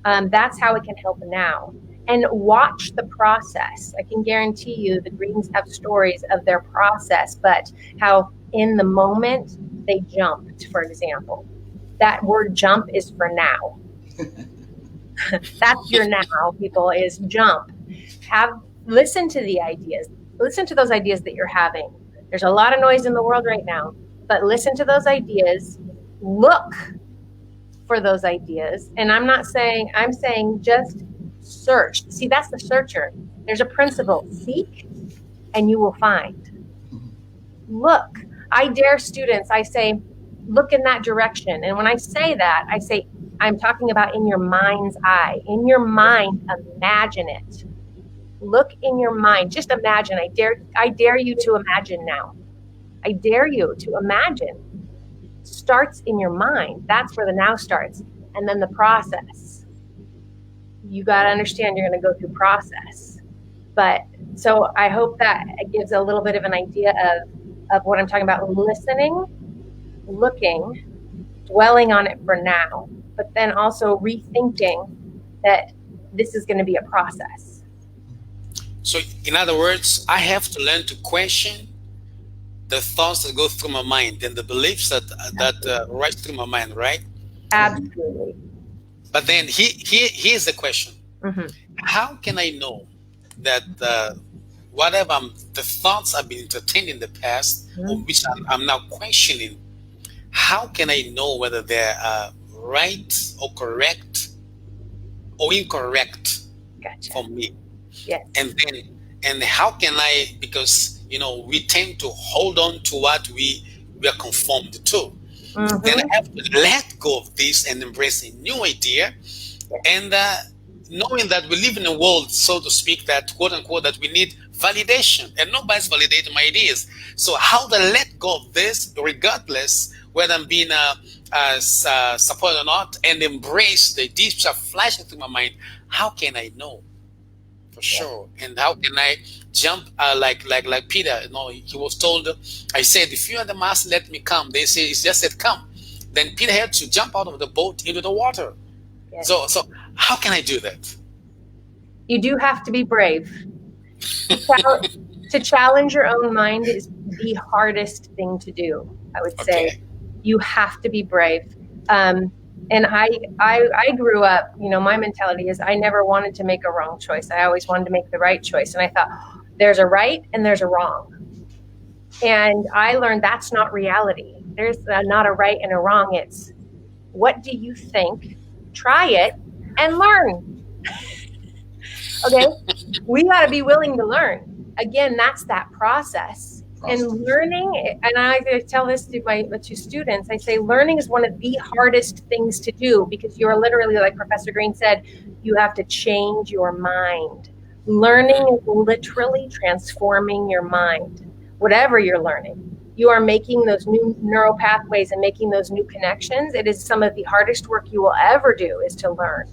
That's how it can help now. And watch the process. I can guarantee you the Greens have stories of their process, but how in the moment they jumped, for example. That word jump is for now. That's your now, people, is jump. Listen to the ideas. Listen to those ideas that you're having. There's a lot of noise in the world right now, but listen to those ideas. Look for those ideas. And I'm saying just search. See, that's the searcher. There's a principle. Seek and you will find. Look. I dare students, I say, look in that direction. And when I say that, I say, I'm talking about in your mind's eye. In your mind, imagine it. Look in your mind. Just imagine. I dare you to imagine now. I dare you to imagine. Starts in your mind. That's where the now starts. And then the process. You got to understand you're going to go through process. But so I hope that it gives a little bit of an idea of what I'm talking about. Listening, looking, dwelling on it for now, but then also rethinking that this is going to be a process. So, in other words, I have to learn to question the thoughts that go through my mind and the beliefs that rise through my mind, right? Absolutely. But then here's the question: Mm-hmm. how can I know that the thoughts I've been entertained in the past, or Mm-hmm. which I'm now questioning, how can I know whether they're right or correct or incorrect Gotcha. for me? Yes. And how can I, because we tend to hold on to what we are conformed to. Then Mm-hmm. I have to let go of this and embrace a new idea, Yes. and knowing that we live in a world, so to speak, that quote unquote that we need validation, and nobody's validating my ideas. So how to let go of this, regardless whether I'm being supported or not, and embrace the ideas which are flashing through my mind? How can I know for Yes. sure? And how can I jump like Peter? He was told, I said, if you are the master, let me come. They say, it's just said come. Then Peter had to jump out of the boat into the water. Yes. So how can I do that? You do have to be brave. To challenge your own mind is the hardest thing to do, I would say. Okay. You have to be brave. And I grew up, my mentality is I never wanted to make a wrong choice. I always wanted to make the right choice. And I thought, there's a right and there's a wrong. And I learned that's not reality. There's not a right and a wrong. It's, what do you think? Try it and learn. Okay? We got to be willing to learn. Again, that's that process. And learning, and I tell this to my two students, I say learning is one of the hardest things to do, because you're literally, like Professor Green said, you have to change your mind. Learning is literally transforming your mind. Whatever you're learning, you are making those new neural pathways and making those new connections. It is some of the hardest work you will ever do, is to learn.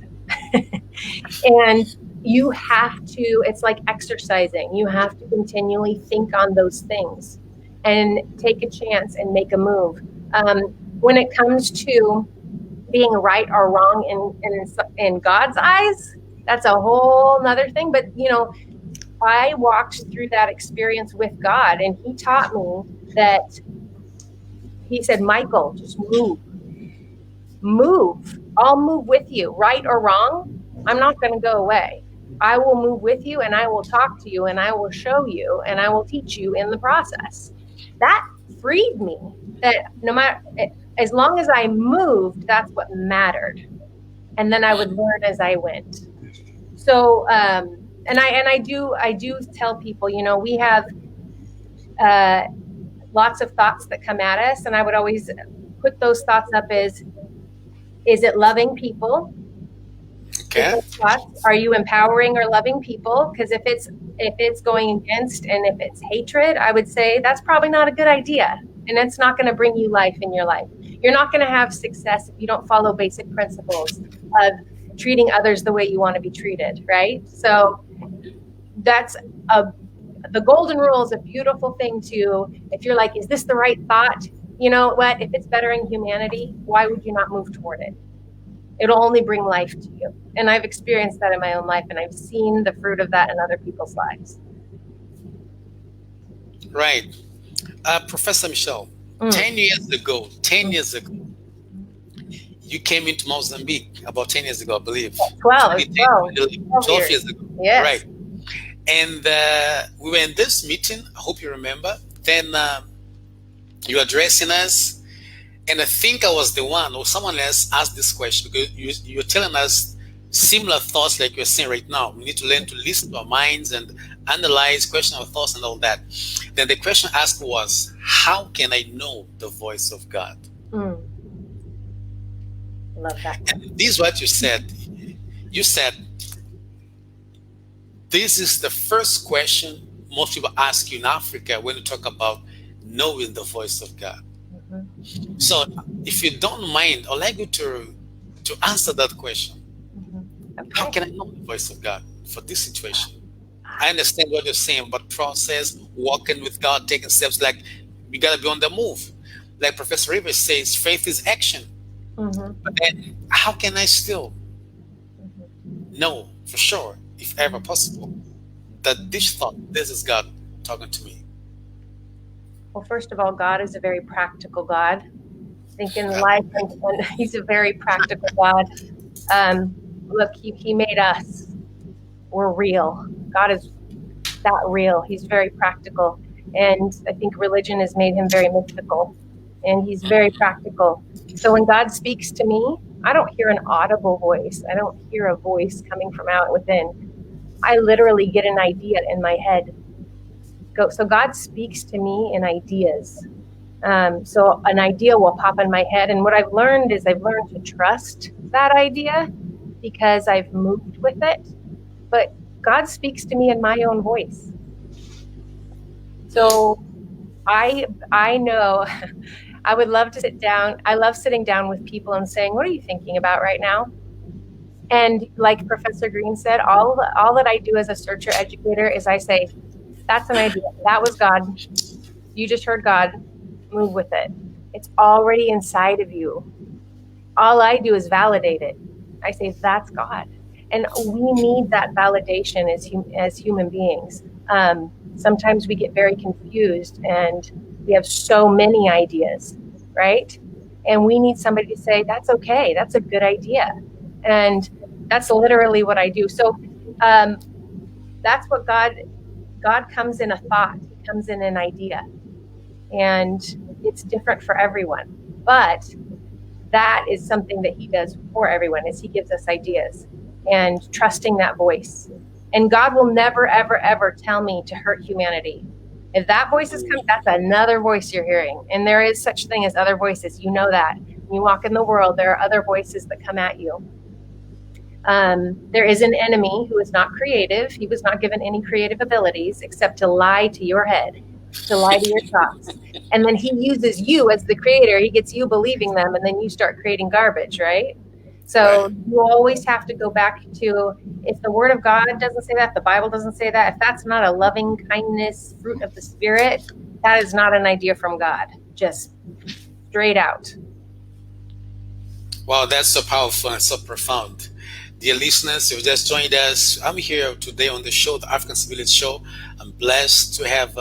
And you have to, it's like exercising. You have to continually think on those things and take a chance and make a move. When it comes to being right or wrong in God's eyes, that's a whole nother thing. But, I walked through that experience with God, and he taught me that he said, Michael, just move. I'll move with you, right or wrong. I'm not going to go away. I will move with you, and I will talk to you, and I will show you, and I will teach you in the process. That freed me, that no matter, as long as I moved, that's what mattered. And then I would learn as I went. So, and I do tell people, we have lots of thoughts that come at us, and I would always put those thoughts up as, is it loving people? Okay. Are you empowering or loving people? Because if it's going against, and if it's hatred, I would say that's probably not a good idea, and it's not going to bring you life in your life. You're not going to have success if you don't follow basic principles of treating others the way you want to be treated, right? So that's the golden rule is a beautiful thing to, if you're like, is this the right thought? You know what? If it's bettering humanity, why would you not move toward it? It'll only bring life to you. And I've experienced that in my own life, and I've seen the fruit of that in other people's lives. Right. Professor Michelle, 10 years ago, you came into Mozambique about 10 years ago, I believe. 12 years ago. Yes. Right. And we were in this meeting, I hope you remember. Then you were addressing us. And I think I was the one, or someone else asked this question, because you're telling us similar thoughts like you're saying right now. We need to learn to listen to our minds and analyze, question our thoughts and all that. Then the question asked was, how can I know the voice of God? Love that. And this is what you said. You said, this is the first question most people ask you in Africa when you talk about knowing the voice of God. Mm-hmm. So if you don't mind, I'd like you to answer that question. Mm-hmm. Okay. How can I know the voice of God for this situation? I understand what you're saying about process, walking with God, taking steps, like we got to be on the move. Like Professor Rivers says, faith is action. Mm-hmm. But then how can I still know for sure, if ever possible? that this thought, this is God talking to me? Well, first of all, God is a very practical God. I think in Yeah. life, and He's a very practical God. Look, he made us. We're real. God is that real. He's very practical. And I think religion has made him very mystical. And he's very practical. So when God speaks to me, I don't hear an audible voice. I don't hear a voice coming from out within. I literally get an idea in my head. So God speaks to me in ideas. So an idea will pop in my head. And what I've learned is I've learned to trust that idea because I've moved with it. But God speaks to me in my own voice. So I know I would love to sit down. I love sitting down with people and saying, "What are you thinking about right now?" And like Professor Green said, all that I do as a searcher educator is I say, "That's an idea. That was God. You just heard God. Move with it. It's already inside of you. All I do is validate it. I say, that's God." And we need that validation as human beings. Sometimes we get very confused and we have so many ideas, right? And we need somebody to say, that's okay. That's a good idea. And that's literally what I do. So that's what God comes in a thought. He comes in an idea. And it's different for everyone. But that is something that he does for everyone, is he gives us ideas and trusting that voice. And God will never, ever, ever tell me to hurt humanity. If that voice is coming, that's another voice you're hearing. And there is such thing as other voices. You know that. When you walk in the world, there are other voices that come at you. There is an enemy who is not creative. He was not given any creative abilities except to lie to your head, to lie to your thoughts. And then he uses you as the creator. He gets you believing them, and then you start creating garbage, right? So Right. you always have to go back to, if the word of God doesn't say that, the Bible doesn't say that, if that's not a loving kindness fruit of the Spirit, that is not an idea from God. Just straight out. Wow, that's so powerful and so profound. Dear listeners, if you just joined us, I'm here today on the show, the African Civility Show. I'm blessed to have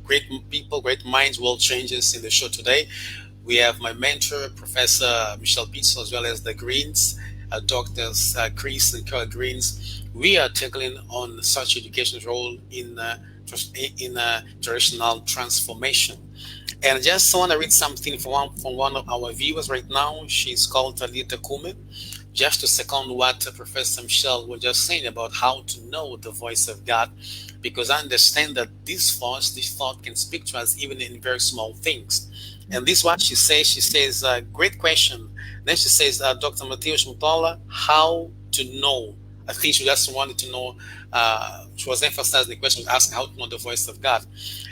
great people, great minds, world changers in the show today. We have my mentor, Professor Michelle Pitts, as well as the Greens, Doctors Chris and Carol Greens. We are tackling on such education's role in generational transformation. And I just want to read something from one of our viewers right now. She's called Talita Kume. Just to second what Professor Michelle was just saying about how to know the voice of God, because I understand that this voice, this thought can speak to us even in very small things. And this is what she says. She says, great question. Then she says, Dr. Mateus Mutola, how to know? I think she just wanted to know, she was emphasizing the question, asking how to know the voice of God.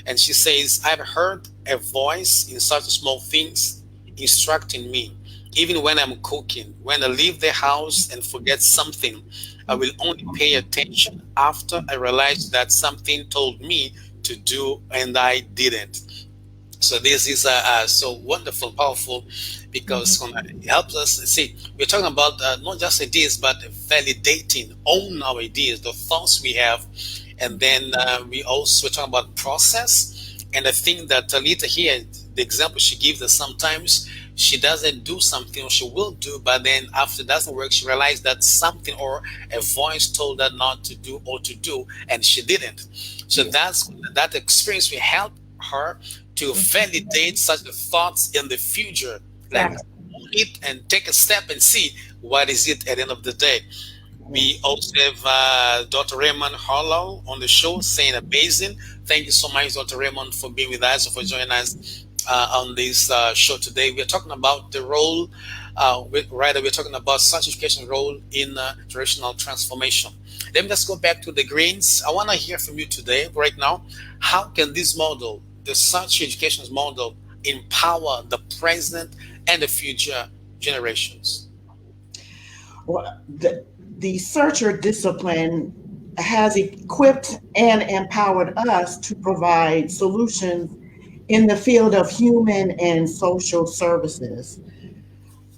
And she says, I've heard a voice in such small things instructing me. Even when I'm cooking, when I leave the house and forget something, I will only pay attention after I realize that something told me to do and I didn't. So this is so wonderful, powerful, because it helps us see. We're talking about not just ideas, but validating, own our ideas, the thoughts we have, and then we're talking about process. And I think that Talita here, the example she gives us, sometimes she doesn't do something, or she will do, but then after it doesn't work, she realized that something or a voice told her not to do or to do, and she didn't. So that experience will help her to validate such thoughts in the future, like Yeah. it and take a step and see what is it at the end of the day. We also have Dr. Raymond Harlow on the show saying amazing. Thank you so much, Dr. Raymond, for being with us, for joining us on this show today. We're talking about the role, we're talking about such education role in generational transformation. Let me just go back to the Greens. I want to hear from you today, right now. How can this model, the such education model, empower the present and the future generations? Well, the searcher discipline has equipped and empowered us to provide solutions in the field of human and social services.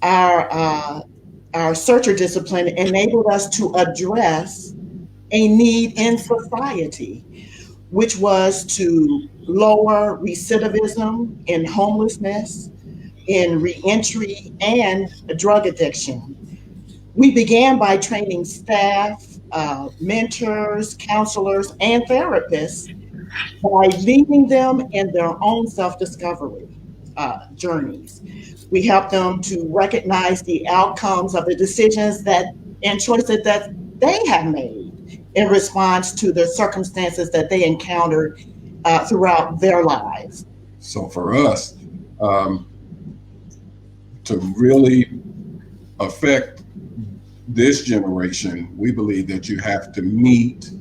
Our searcher discipline enabled us to address a need in society, which was to lower recidivism in homelessness, in reentry, and drug addiction. We began by training staff, mentors, counselors, and therapists by leading them in their own self discovery journeys. We help them to recognize the outcomes of the decisions that and choices that they have made in response to the circumstances that they encountered throughout their lives. So for us, to really affect this generation, we believe that you have to meet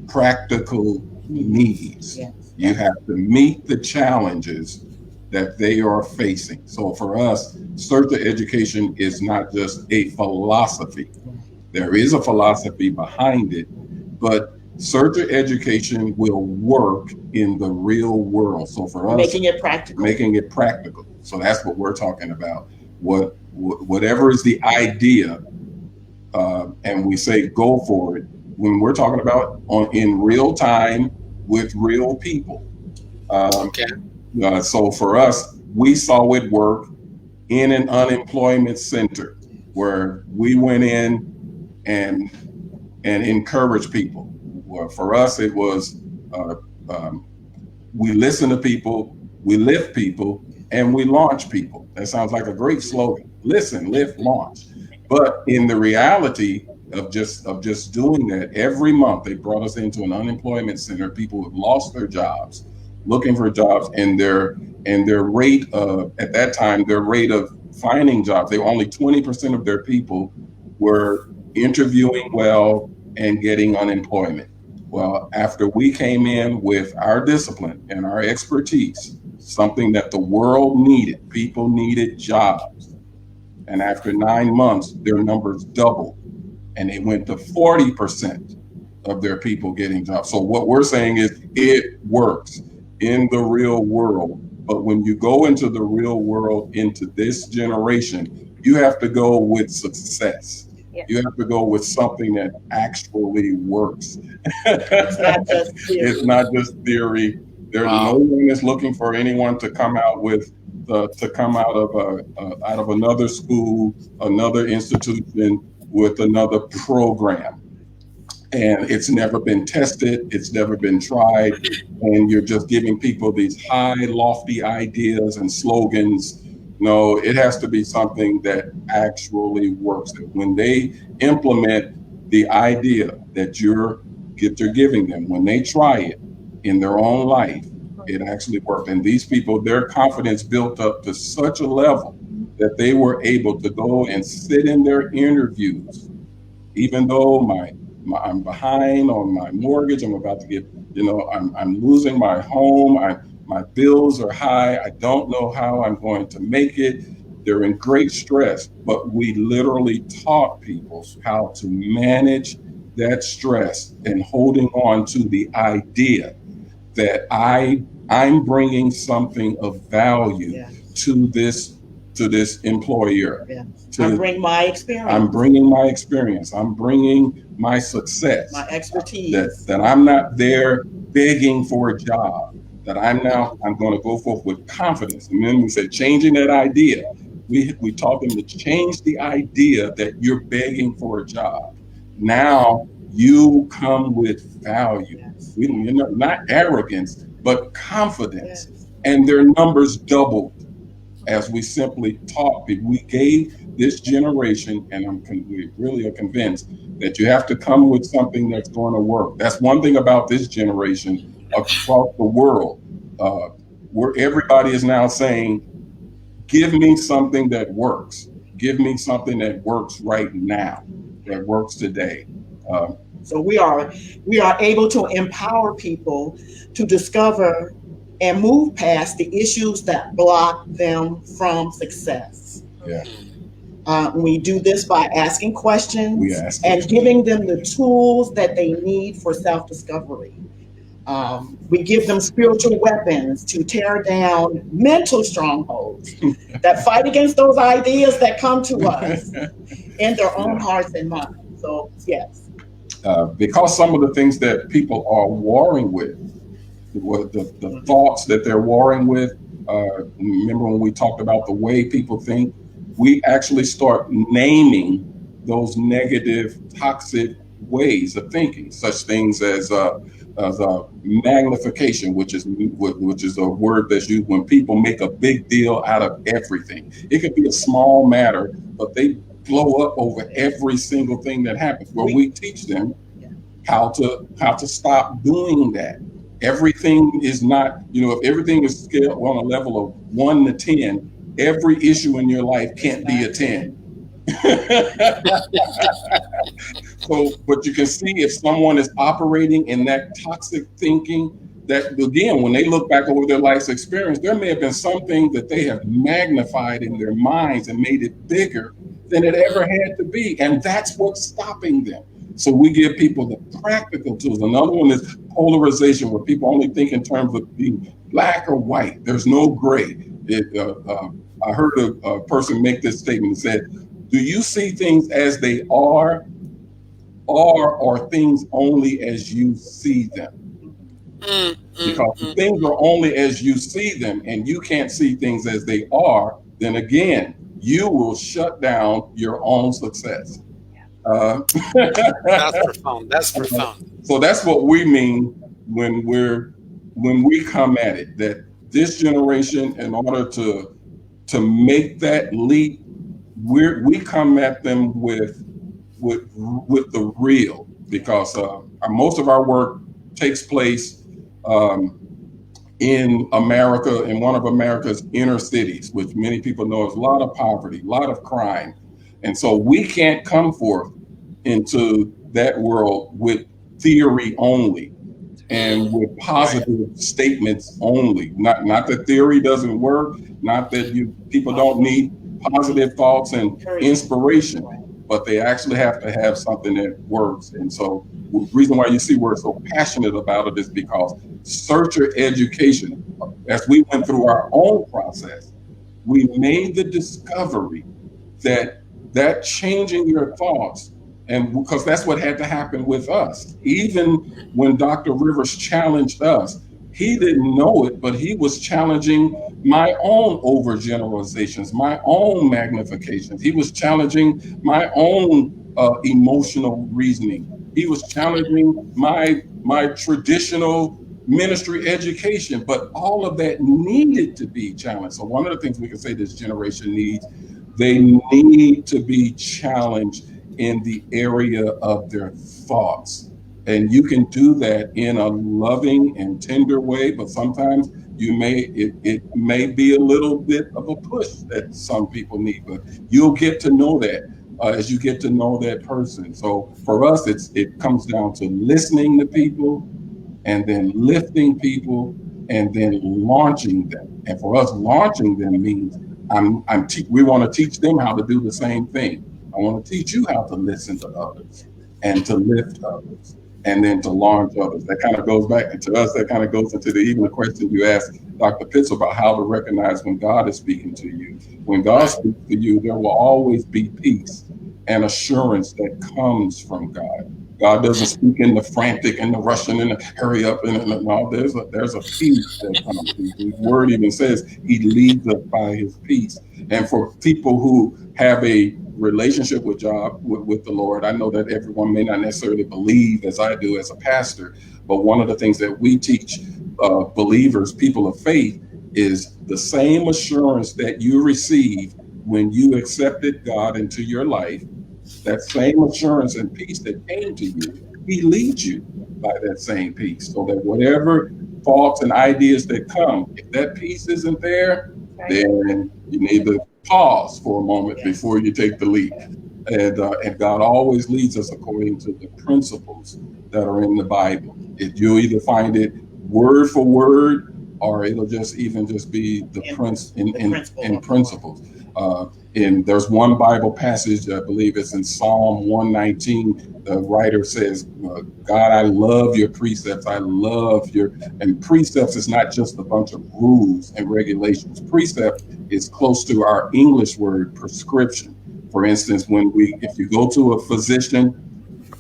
practical needs. Yes. You have to meet the challenges that they are facing. So for us, Search Education is not just a philosophy. There is a philosophy behind it, but Search Education will work in the real world. So for us, Making it practical. making it practical. So that's what we're talking about. Whatever is the idea, and we say go for it. When we're talking about in real time with real people. Okay. So for us, we saw it work in an unemployment center where we went in and encouraged people. Well, for us, it was we listen to people, we lift people, and we launch people. That sounds like a great slogan. Listen, lift, launch. But in the reality of just doing that, every month they brought us into an unemployment center. People who have lost their jobs, looking for jobs, and their rate of, at that time, their rate of finding jobs, they were only 20% of their people were interviewing well and getting unemployment. Well, after we came in with our discipline and our expertise, something that the world needed, people needed jobs. And after 9 months, their numbers doubled and they went to 40% of their people getting jobs. So what we're saying is it works in the real world. But when you go into the real world, into this generation, you have to go with success. Yeah. You have to go with something that actually works. It's not just theory. It's not just theory. There's no one is looking for anyone to come out with to come out of another school, another institution with another program. And it's never been tested, it's never been tried, and you're just giving people these high, lofty ideas and slogans. No, it has to be something that actually works. When they implement the idea that you're giving them, when they try it in their own life, it actually worked. And these people, their confidence built up to such a level that they were able to go and sit in their interviews, even though I'm behind on my mortgage. I'm about to get, I'm losing my home. My bills are high. I don't know how I'm going to make it. They're in great stress, but we literally taught people how to manage that stress and holding on to the idea that I'm bringing something of value to this employer. Yeah. I'm bringing my experience. I'm bringing my experience. I'm bringing my success. My expertise. That I'm not there begging for a job. That I'm going to go forth with confidence. And then we said changing that idea. We taught them to change the idea that you're begging for a job. Now you come with value. Yes. Not arrogance, but confidence. Yes. And their numbers doubled as we simply taught people. We gave this generation, and we really are convinced that you have to come with something that's going to work. That's one thing about this generation across the world, where everybody is now saying, give me something that works. Give me something that works right now, that works today. So we are able to empower people to discover and move past the issues that block them from success. Yeah. We do this by asking questions ask and giving them the tools that they need for self-discovery. We give them spiritual weapons to tear down mental strongholds that fight against those ideas that come to us in their own hearts and minds. So, yes. because some of the things that people are warring with, the thoughts that they're warring with. Remember when we talked about the way people think, we actually start naming those negative, toxic ways of thinking, such things as magnification, which is a word that's used when people make a big deal out of everything. It could be a small matter, but they blow up over every single thing that happens. Well, we teach them how to stop doing that. Everything is not, if everything is scaled on a level of 1 to 10, every issue in your life can't be a 10. So, but you can see if someone is operating in that toxic thinking, that again, when they look back over their life's experience, there may have been something that they have magnified in their minds and made it bigger than it ever had to be. And that's what's stopping them. So we give people the practical tools. Another one is polarization, where people only think in terms of being black or white. There's no gray. I heard a person make this statement and said, do you see things as they are, or are things only as you see them? Because if things are only as you see them and you can't see things as they are, then again, you will shut down your own success. That's profound. That's profound. So that's what we mean when we come at it, that this generation, in order to make that leap, we come at them with the real, because most of our work takes place in America, in one of America's inner cities, which many people know is a lot of poverty, a lot of crime. And so we can't come forth into that world with theory only and with positive statements only. Not that theory doesn't work, not that people don't need positive thoughts and inspiration, but they actually have to have something that works. And so the reason why you see we're so passionate about it is because searcher education, as we went through our own process, we made the discovery that changing your thoughts, and because that's what had to happen with us. Even when Dr. Rivers challenged us, he didn't know it, but he was challenging my own overgeneralizations, my own magnifications. He was challenging my own emotional reasoning. He was challenging my traditional ministry education, but all of that needed to be challenged. So one of the things we can say this generation needs, they need to be challenged in the area of their thoughts. And you can do that in a loving and tender way, but sometimes it may be a little bit of a push that some people need, but you'll get to know that as you get to know that person. So for us, it comes down to listening to people, and then lifting people, and then launching them. And for us, launching them means we want to teach them how to do the same thing. I want to teach you how to listen to others and to lift others and then to launch others. That kind of goes back to us. That kind of goes into even the question you asked Dr. Pitts about how to recognize when God is speaking to you. When God speaks to you, there will always be peace and assurance that comes from God. God doesn't speak in the frantic and the rushing and the hurry up and no. There's a peace that comes. His word even says He leads us by His peace. And for people who have a relationship with the Lord, I know that everyone may not necessarily believe as I do as a pastor, but one of the things that we teach believers, people of faith, is the same assurance that you receive when you accepted God into your life. That same assurance and peace that came to you, He leads you by that same peace. So that whatever thoughts and ideas that come, if that peace isn't there, then you need to pause for a moment before you take the leap. And God always leads us according to the principles that are in the Bible. If you either find it word for word, or it'll just be the principles. And there's one Bible passage, I believe it's in Psalm 119. The writer says, God, I love your precepts. And precepts is not just a bunch of rules and regulations. Precept is close to our English word prescription. For instance, if you go to a physician,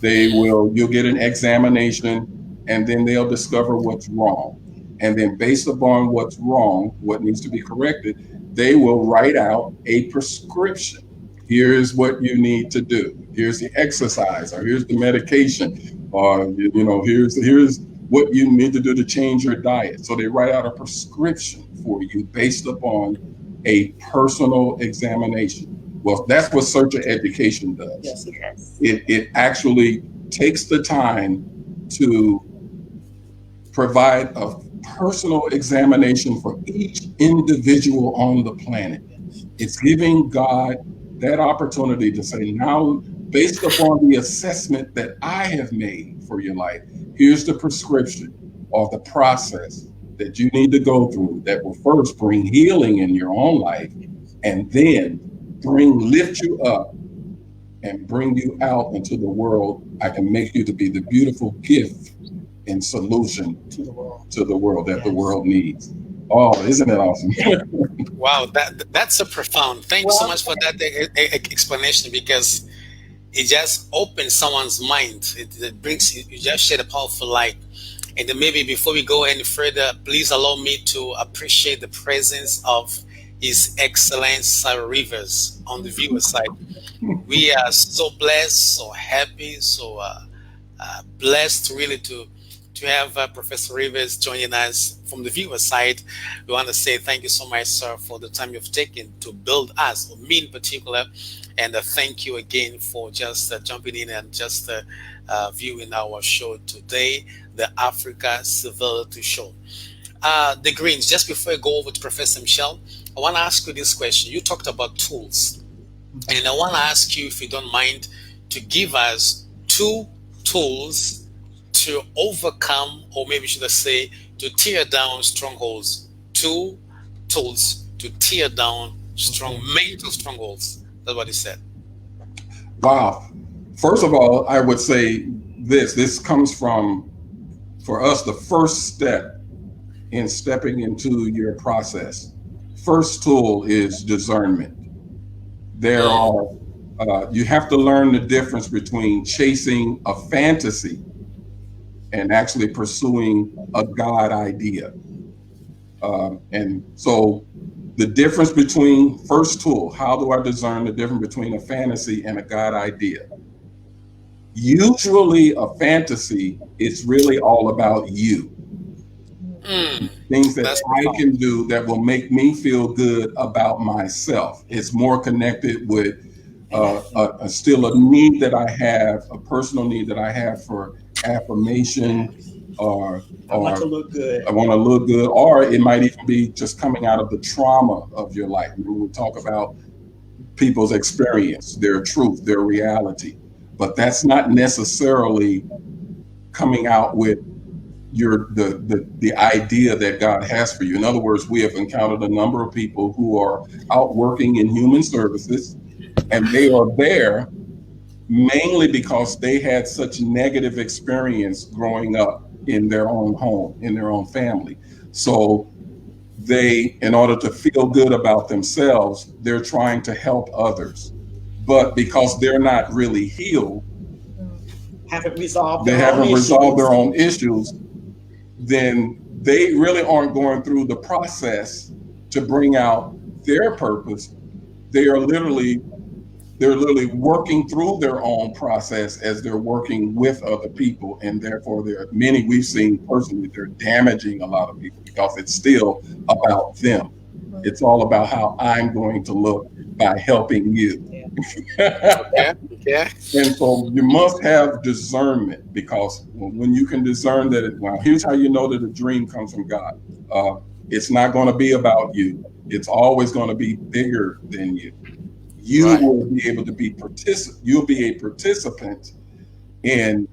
You'll get an examination, and then they'll discover what's wrong. And then based upon what's wrong, what needs to be corrected, they will write out a prescription. Here's what you need to do. Here's the exercise, or here's the medication, or here's what you need to do to change your diet. So they write out a prescription for you based upon a personal examination. Well, that's what Searcher Education does. Yes. It actually takes the time to provide a personal examination for each individual on the planet. It's giving God that opportunity to say, now, based upon the assessment that I have made for your life, here's the prescription or the process that you need to go through that will first bring healing in your own life, and then lift you up and bring you out into the world. I can make you to be the beautiful gift and solution to the world that the world needs. Oh, isn't that awesome? Wow, that's so profound. Thank you so much for that explanation, because it just opens someone's mind. It brings, you just shed a powerful light. And then maybe before we go any further, please allow me to appreciate the presence of His Excellence Rivers on the viewer side. We are so blessed, so happy, so blessed really to have Professor Rivers joining us from the viewer side. We want to say thank you so much, sir, for the time you've taken to build us, or me in particular, and thank you again for just jumping in and just viewing our show today, the Africa Civility Show. The Greens, just before I go over to Professor Michelle, I want to ask you this question. You talked about tools, and I want to ask you, if you don't mind, to give us 2 tools to overcome, or maybe should I say, to tear down strongholds. 2 tools to tear down mental strongholds. That's what he said. Wow. First of all, I would say this comes from, for us, the first step in stepping into your process. First tool is discernment. You have to learn the difference between chasing a fantasy and actually pursuing a God idea. And so the difference between, first tool, how do I discern the difference between a fantasy and a God idea? Usually a fantasy is really all about you. Things that I can do that will make me feel good about myself. It's more connected with still a need that I have, a personal need that I have for affirmation, or I want to look good. I want to look good, or it might even be just coming out of the trauma of your life. We talk about people's experience, their truth, their reality, but that's not necessarily coming out with the idea that God has for you. In other words, we have encountered a number of people who are out working in human services, and they are there mainly because they had such negative experience growing up in their own home, in their own family. So they, in order to feel good about themselves, they're trying to help others. But because they're not really healed, haven't resolved their own issues, then they really aren't going through the process to bring out their purpose. They're literally working through their own process as they're working with other people. And therefore, there are many we've seen personally, they're damaging a lot of people because it's still about them. It's all about how I'm going to look by helping you. Yeah. And so you must have discernment, because when you can discern that, well, here's how you know that a dream comes from God. It's not going to be about you. It's always going to be bigger than you. You will be able to be you'll be a participant in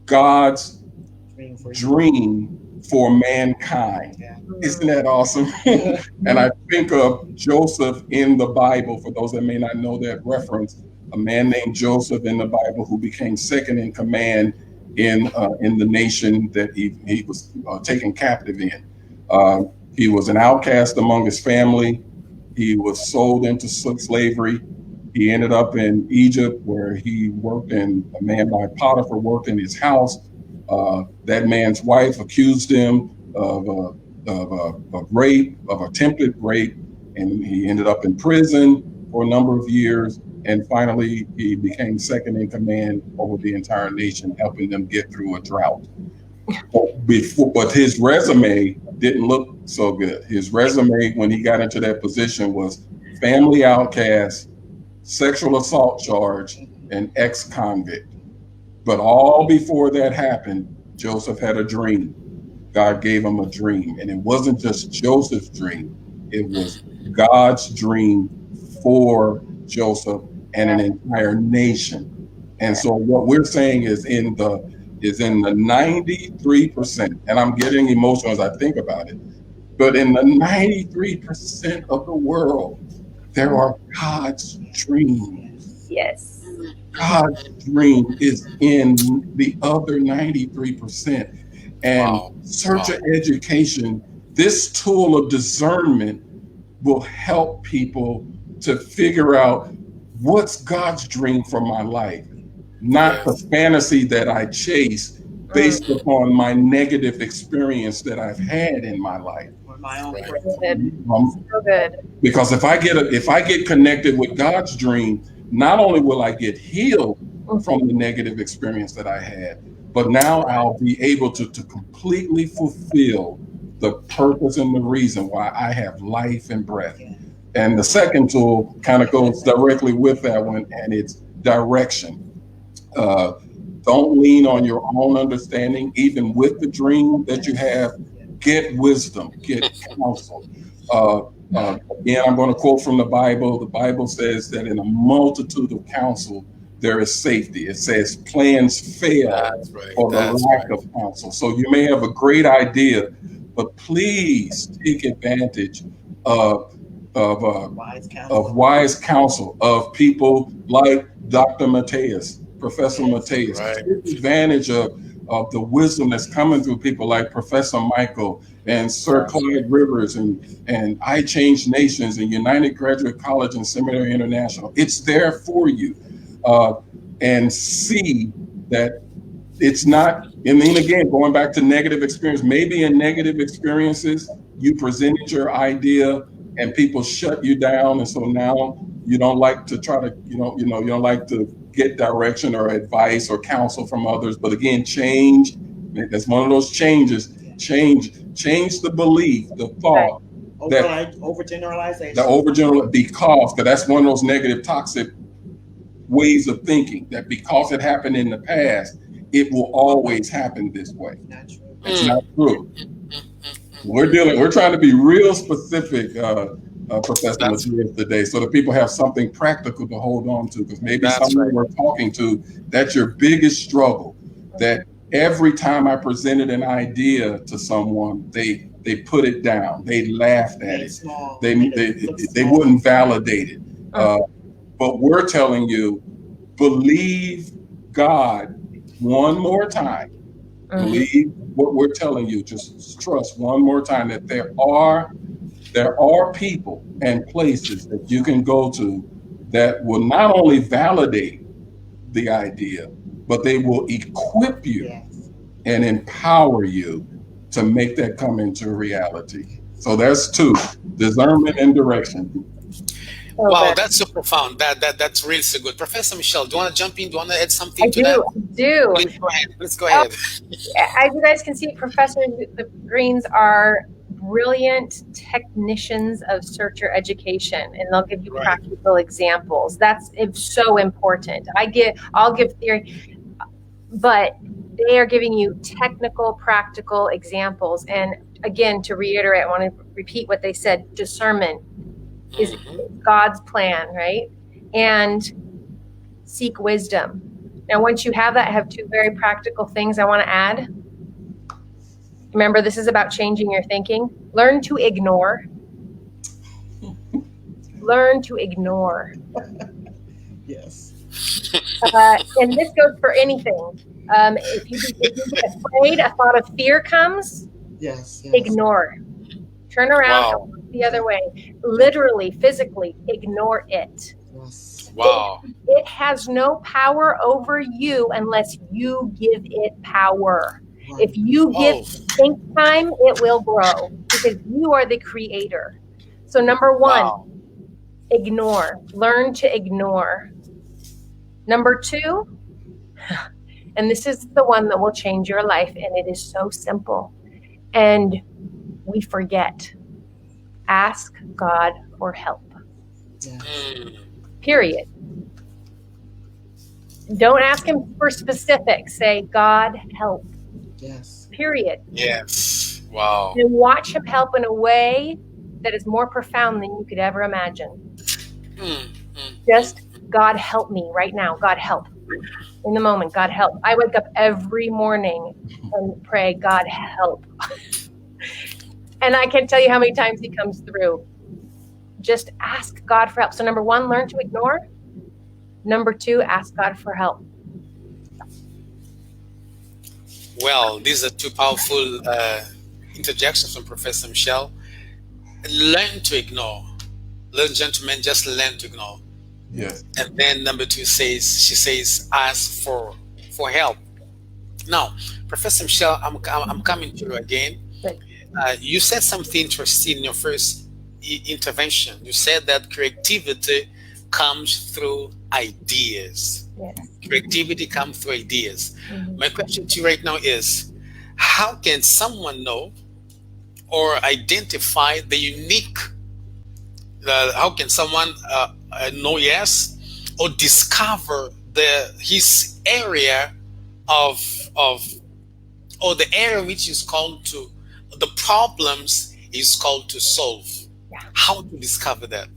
God's dream for mankind. Yeah. Isn't that awesome? And I think of Joseph in the Bible, for those that may not know that reference, a man named Joseph in the Bible who became second in command in the nation that he was taken captive in. He was an outcast among his family. He was sold into slavery. He ended up in Egypt, where he worked, and a man by Potiphar worked in his house. That man's wife accused him of rape, of attempted rape, and he ended up in prison for a number of years. And finally, he became second in command over the entire nation, helping them get through a drought. But his resume didn't look so good. His resume, when he got into that position, was family outcast, sexual assault charge, and ex-convict. But all before that happened, Joseph had a dream. God gave him a dream. And it wasn't just Joseph's dream. It was God's dream for Joseph and an entire nation. And so what we're saying is in the 93%, and I'm getting emotional as I think about it, but in the 93% of the world, there are God's dreams. Yes. God's dream is in the other 93%. And searcher education, this tool of discernment, will help people to figure out what's God's dream for my life, not the fantasy that I chase based upon my negative experience that I've had in my life. My own so good. Because if I get connected with God's dream, not only will I get healed from the negative experience that I had, but now I'll be able to completely fulfill the purpose and the reason why I have life and breath. And the second tool kind of goes directly with that one, and it's direction. Don't lean on your own understanding, even with the dream that you have. Get wisdom, get counsel. Again, I'm going to quote from the Bible. The Bible says that in a multitude of counsel, there is safety. It says plans fail for the lack of counsel. So you may have a great idea, but please take advantage of wise counsel, of people like Dr. Mateus, Professor Mateus. Take advantage of the wisdom that's coming through people like Professor Michael and Sir Clyde Rivers and I Change Nations and United Graduate College and Seminary International. It's there for you. And see that it's not, and then again, going back to negative experience, maybe in negative experiences, you presented your idea and people shut you down. And so now you don't like to try to, you don't like to get direction or advice or counsel from others. But again, change, that's one of those changes, change the belief, the thought. Overgeneralization. Because that's one of those negative, toxic ways of thinking, that because it happened in the past, it will always happen this way. It's not true. We're trying to be real specific, Professor Mateus, today, so that people have something practical to hold on to, because maybe someone we're talking to, that's your biggest struggle, that every time I presented an idea to someone, they put it down, they laughed at it, they wouldn't validate it. But we're telling you, believe God one more time. Believe what we're telling you. Just trust one more time that there are people and places that you can go to that will not only validate the idea, but they will equip you and empower you to make that come into reality. So that's two: discernment and direction. Wow, that's so profound. That's really so good. Professor Michelle, do you want to jump in? Do you want to add something to that? I do. Let's go ahead. As you guys can see, Professor Greens are brilliant technicians of searcher education, and they'll give you practical examples. That's so important. I'll give theory, but they are giving you technical, practical examples. And again, to reiterate, I want to repeat what they said: discernment is God's plan, right? And seek wisdom. Now, once you have that, I have two very practical things I want to add. Remember, this is about changing your thinking. Learn to ignore. Learn to ignore. Yes. And this goes for anything. If you get afraid, a thought of fear comes, ignore. Turn around and look the other way. Literally, physically, ignore it. Yes. Wow. It has no power over you unless you give it power. Right. If you give Oh, it think time, it will grow because you are the creator. So number one, wow. ignore. Learn to ignore. Number two, and this is the one that will change your life, and it is so simple. And we forget. Ask God for help. Yes. Mm, Period. Don't ask him for specifics. Say, God, help. Yes. Period. yes. Wow. And watch him help in a way that is more profound than you could ever imagine. Mm, mm, Just, God, help me right now. God, help. In the moment, God, help. I wake up every morning and pray, God, help. And I can't tell you how many times he comes through. Just ask God for help. So number one, learn to ignore. Number two, ask God for help. Well, these are two powerful interjections from Professor Michelle. Learn to ignore. Ladies and gentlemen, just learn to ignore. Yes. And then number two she says, ask for help. Now, Professor Michelle, I'm coming to you again. Good. You said something interesting in your first intervention. You said that creativity comes through ideas. Yes. Creativity comes through ideas. Mhm. My question to you right now is, how can someone know or identify the unique, how can someone know, yes, or discover his area of or the area which is called to, the problems is called to solve? Yeah. How to discover that?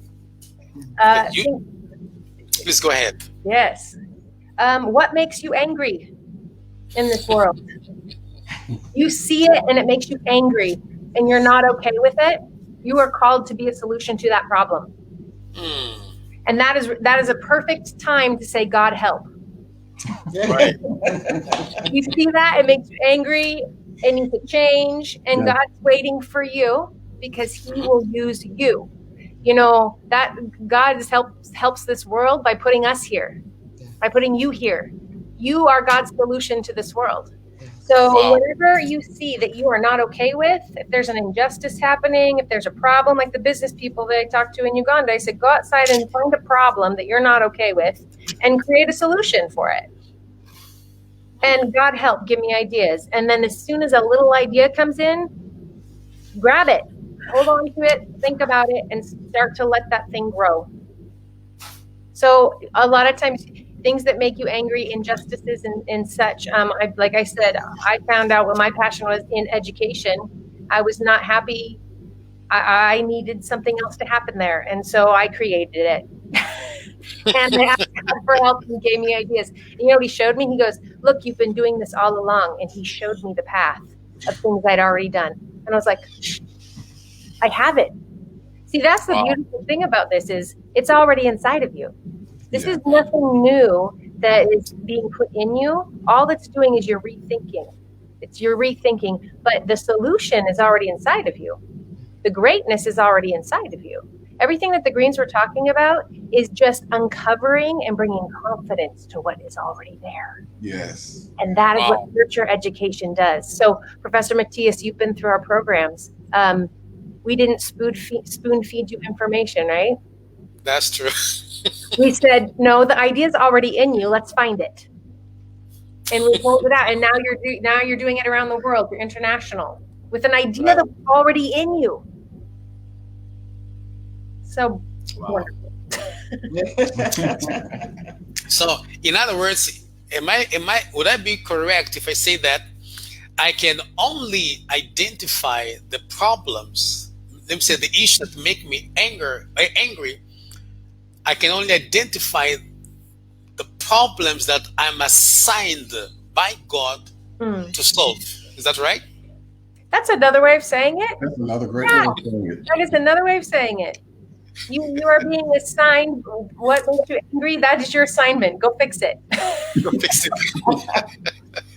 Please go ahead. Yes. What makes you angry in this world? You see it and it makes you angry and you're not okay with it. You are called to be a solution to that problem. Mm, And that is a perfect time to say, God, help. right. You see that, it makes you angry, it needs to change, and Yeah. God's waiting for you because he will use you. You know, that God helps this world by putting us here, by putting you here. You are God's solution to this world. So Wow. whatever you see that you are not okay with, if there's an injustice happening, if there's a problem, like the business people that I talked to in Uganda, I said, go outside and find a problem that you're not okay with and create a solution for it. And God help, give me ideas. And then as soon as a little idea comes in, grab it, hold on to it, think about it, and start to let that thing grow. So a lot of times, things that make you angry, injustices and such, like I said, I found out what my passion was in education. I was not happy. I needed something else to happen there. And so I created it. And I asked God for help and gave me ideas. And you know what he showed me? He goes, look, you've been doing this all along. And he showed me the path of things I'd already done. And I was like, I have it. See, that's the beautiful thing about this is it's already inside of you. This is nothing new that is being put in you. All it's doing is you're rethinking. It's your rethinking, but the solution is already inside of you. The greatness is already inside of you. Everything that the Greens were talking about is just uncovering and bringing confidence to what is already there. Yes. And that is what nurture education does. So, Professor Mateus, you've been through our programs. We didn't spoon feed you information, right? That's true. We said, no, the idea is already in you. Let's find it. And we pulled it out. And now you're doing it around the world. You're international with an idea that's already in you. So wonderful. So, in other words, would I be correct if I say that I can only identify the problems, let me say the issues that make me angry, I can only identify the problems that I'm assigned by God to solve. Is that right? That's another way of saying it. That's another great way of saying it. That is another way of saying it. You are being assigned what makes you angry. That is your assignment. Go fix it. Go fix it.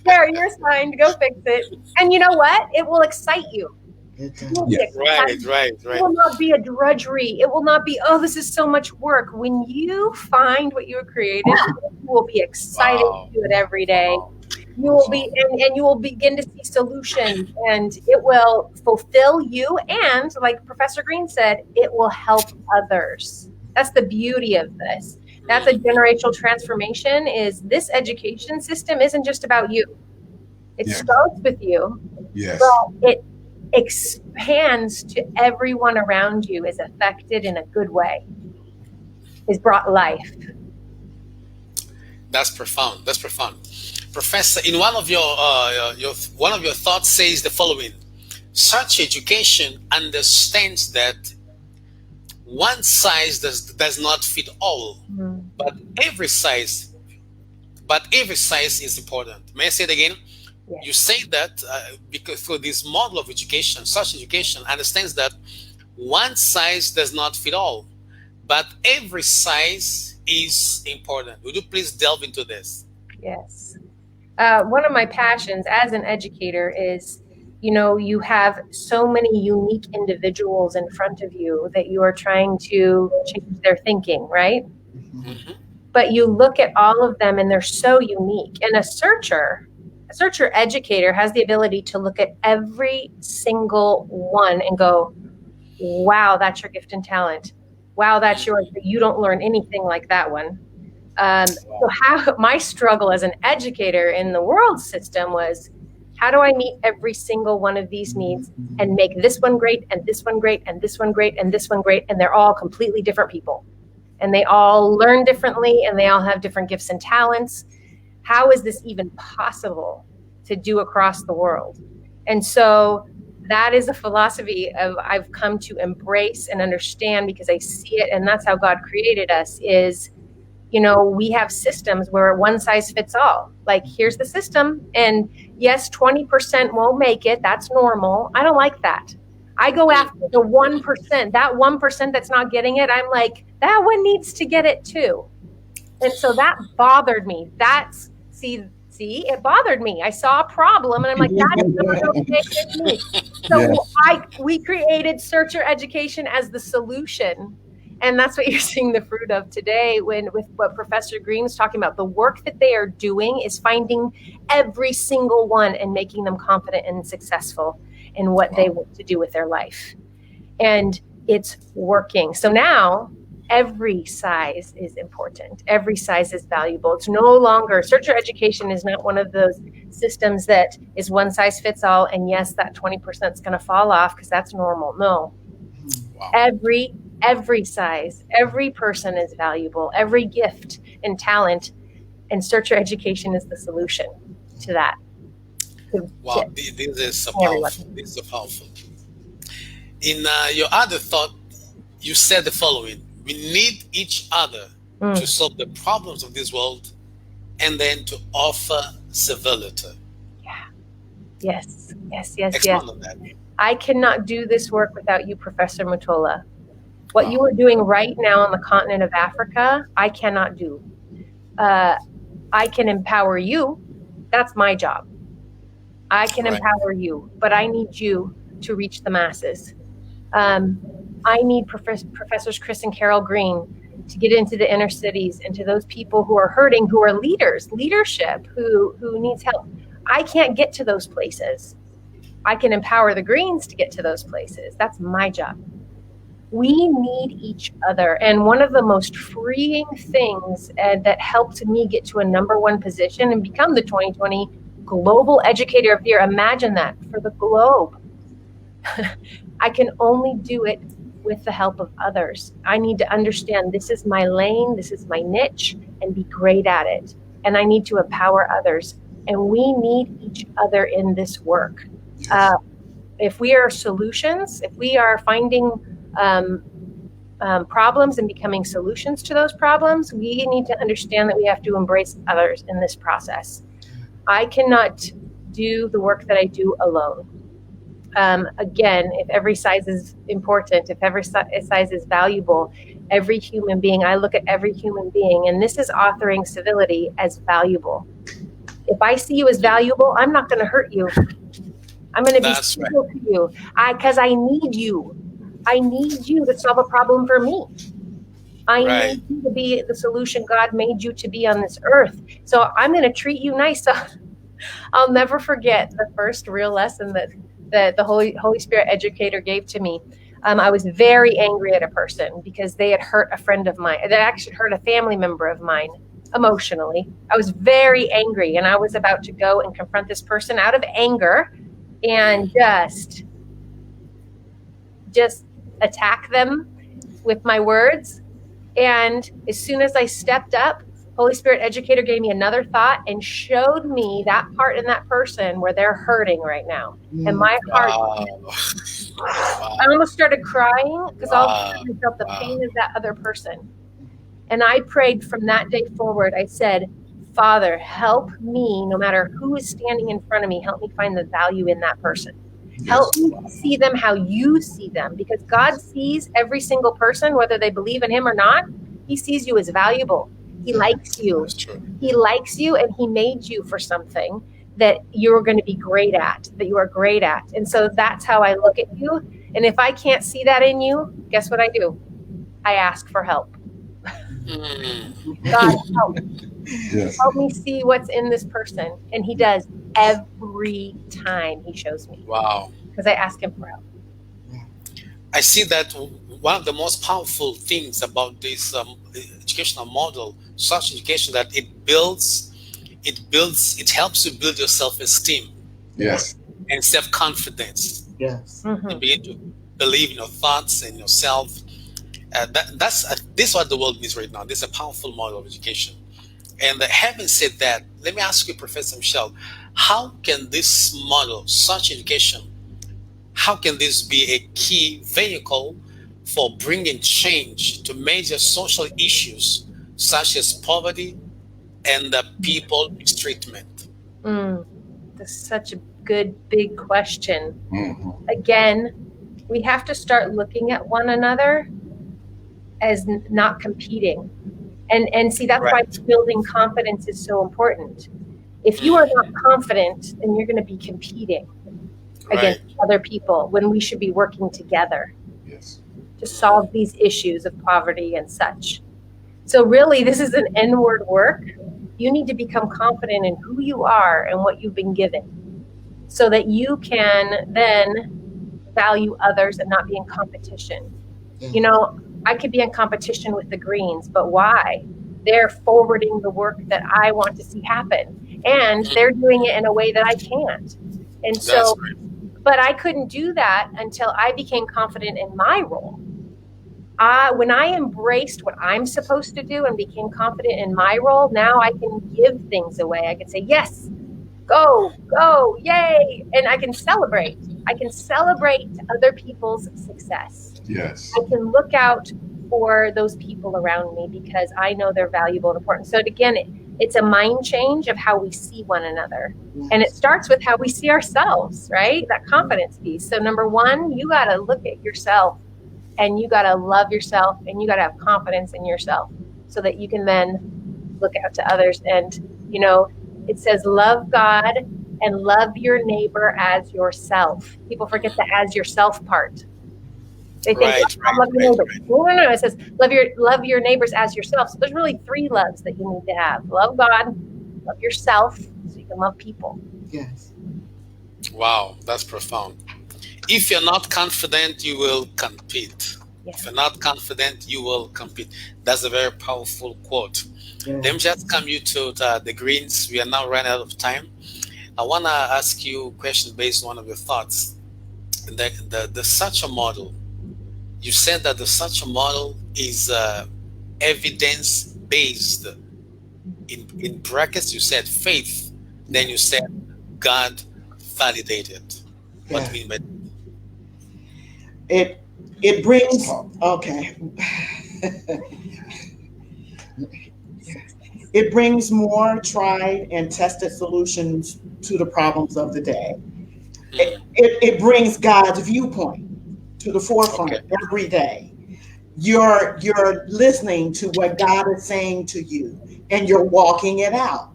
There, you're assigned. Go fix it. And you know what? It will excite you. You will be Yes. excited. Right. It will not be a drudgery. It will not be, oh, this is so much work. When you find what you were created, you will be excited Wow. to do it every day. Wow. You will be, and you will begin to see solutions, and it will fulfill you. And like Professor Green said, it will help others. That's the beauty of this. That's a generational transformation. Is this education system isn't just about you. It Yes. starts with you, Yes. but it expands to everyone around you, is affected in a good way, is brought life. That's profound. That's profound. Professor, in one of your thoughts says the following: such education understands that one size does not fit all, but every size is important. May I say it again? Yes. You say that because through this model of education, such education understands that one size does not fit all, but every size is important. Would you please delve into this? Yes. One of my passions as an educator is, you have so many unique individuals in front of you that you are trying to change their thinking, right? Mm-hmm. But you look at all of them and they're so unique. And a searcher educator has the ability to look at every single one and go, wow, that's your gift and talent. Wow, that's yours. But you don't learn anything like that one. So my struggle as an educator in the world system was, how do I meet every single one of these needs and make this one great and this one great and this one great and this one great, and they're all completely different people, and they all learn differently, and they all have different gifts and talents. How is this even possible to do across the world? And so that is a philosophy I've come to embrace and understand, because I see it, and that's how God created us. Is, we have systems where one size fits all. Like, here's the system, and yes, 20% won't make it. That's normal. I don't like that. I go after the 1%. That 1% that's not getting it, I'm like, that one needs to get it too. And so that bothered me. It bothered me. I saw a problem, and I'm like, that is not okay with me. So Yes. we created searcher education as the solution. And that's what you're seeing the fruit of today with what Professor Green's talking about. The work that they are doing is finding every single one and making them confident and successful in what they want to do with their life. And it's working. So now every size is important. Every size is valuable. It's no longer, searcher education is not one of those systems that is one size fits all. And yes, that 20% is going to fall off because that's normal. No. Wow. Every size, every person is valuable, every gift and talent, and searcher education is the solution to that. Wow, this is so powerful. This is so powerful. In your other thought, you said the following: we need each other to solve the problems of this world, and then to offer civility. Yeah. Yes. Expand on that. I cannot do this work without you, Professor Mutola. What you are doing right now on the continent of Africa, I cannot do. I can empower you. That's my job. I can empower you, but I need you to reach the masses. I need Professors Chris and Carol Green to get into the inner cities, and to those people who are hurting, who are leadership, who needs help. I can't get to those places. I can empower the Greens to get to those places. That's my job. We need each other. And one of the most freeing things that helped me get to a #1 position and become the 2020 Global Educator of the Year, imagine that, for the globe. I can only do it with the help of others. I need to understand this is my lane, this is my niche, and be great at it. And I need to empower others. And we need each other in this work. If we are solutions, if we are finding problems and becoming solutions to those problems, we need to understand that we have to embrace others in this process. I cannot do the work that I do alone. Again, if every size is important, if every size is valuable, every human being, I look at every human being, and this is authoring civility as valuable. If I see you as valuable, I'm not going to hurt you. I'm going to be That's right. civil to you. Because I need you. I need you to solve a problem for me. I Right. need you to be the solution God made you to be on this earth. So I'm going to treat you nice. So I'll never forget the first real lesson that the Holy Spirit educator gave to me. I was very angry at a person because they had hurt a friend of mine. They actually hurt a family member of mine emotionally. I was very angry, and I was about to go and confront this person out of anger and just attack them with my words. And as soon as I stepped up, Holy Spirit educator gave me another thought and showed me that part in that person where they're hurting right now. And my heart, Wow. I almost started crying because all of a sudden I felt the pain of that other person. And I prayed from that day forward. I said, Father, help me, no matter who is standing in front of me, help me find the value in that person. Help me see them how you see them, because God sees every single person, whether they believe in him or not. He sees you as valuable. He likes you. That's true. He likes you, and he made you for something that you're going to be great at, that you are great at. And so that's how I look at you. And if I can't see that in you, guess what I do? I ask for help. God, help. Help me see what's in this person. And he does every time he shows me. Wow. Because I ask him for help. I see that one of the most powerful things about this educational model, such education, that it helps you build your self-esteem. Yes. And self-confidence. Yes. Mm-hmm. And begin to believe in your thoughts and yourself. This is what the world needs right now. This is a powerful model of education. And having said that, let me ask you, Professor Michelle, how can this model, such education, how can this be a key vehicle for bringing change to major social issues such as poverty and people mistreatment? That's such a good, big question. Mm-hmm. Again, we have to start looking at one another as not competing. And see, that's why building confidence is so important. If you are not confident, then you're going to be competing against other people when we should be working together to solve these issues of poverty and such. So really, this is an inward work. You need to become confident in who you are and what you've been given so that you can then value others and not be in competition. You know, I could be in competition with the Greens, but why? They're forwarding the work that I want to see happen, and they're doing it in a way that I can't. And so, but I couldn't do that until I became confident in my role. When I embraced what I'm supposed to do and became confident in my role, now I can give things away. I can say, yes, go, yay. And I can celebrate. I can celebrate other people's success. Yes. I can look out for those people around me because I know they're valuable and important. So again, it's a mind change of how we see one another. And it starts with how we see ourselves, right? That confidence piece. So number one, you got to look at yourself and you got to love yourself and you got to have confidence in yourself so that you can then look out to others. And, you know, it says, love God and love your neighbor as yourself. People forget the as yourself part. They think, love your neighbor. No. It says, love your neighbors as yourself. So there's really three loves that you need to have. Love God, love yourself, so you can love people. Yes. Wow, that's profound. If you're not confident, you will compete. If you're not confident, you will compete. That's a very powerful quote. Let me just come you to the Greens. We are now running out of time. I want to ask you a question based on one of your thoughts. The such a model, you said that the such a model is evidence-based. In brackets, you said faith. Then you said God validated. What do you mean by that? It brings, okay. It brings more tried and tested solutions to the problems of the day. It brings God's viewpoint to the forefront every day. You're listening to what God is saying to you, and you're walking it out.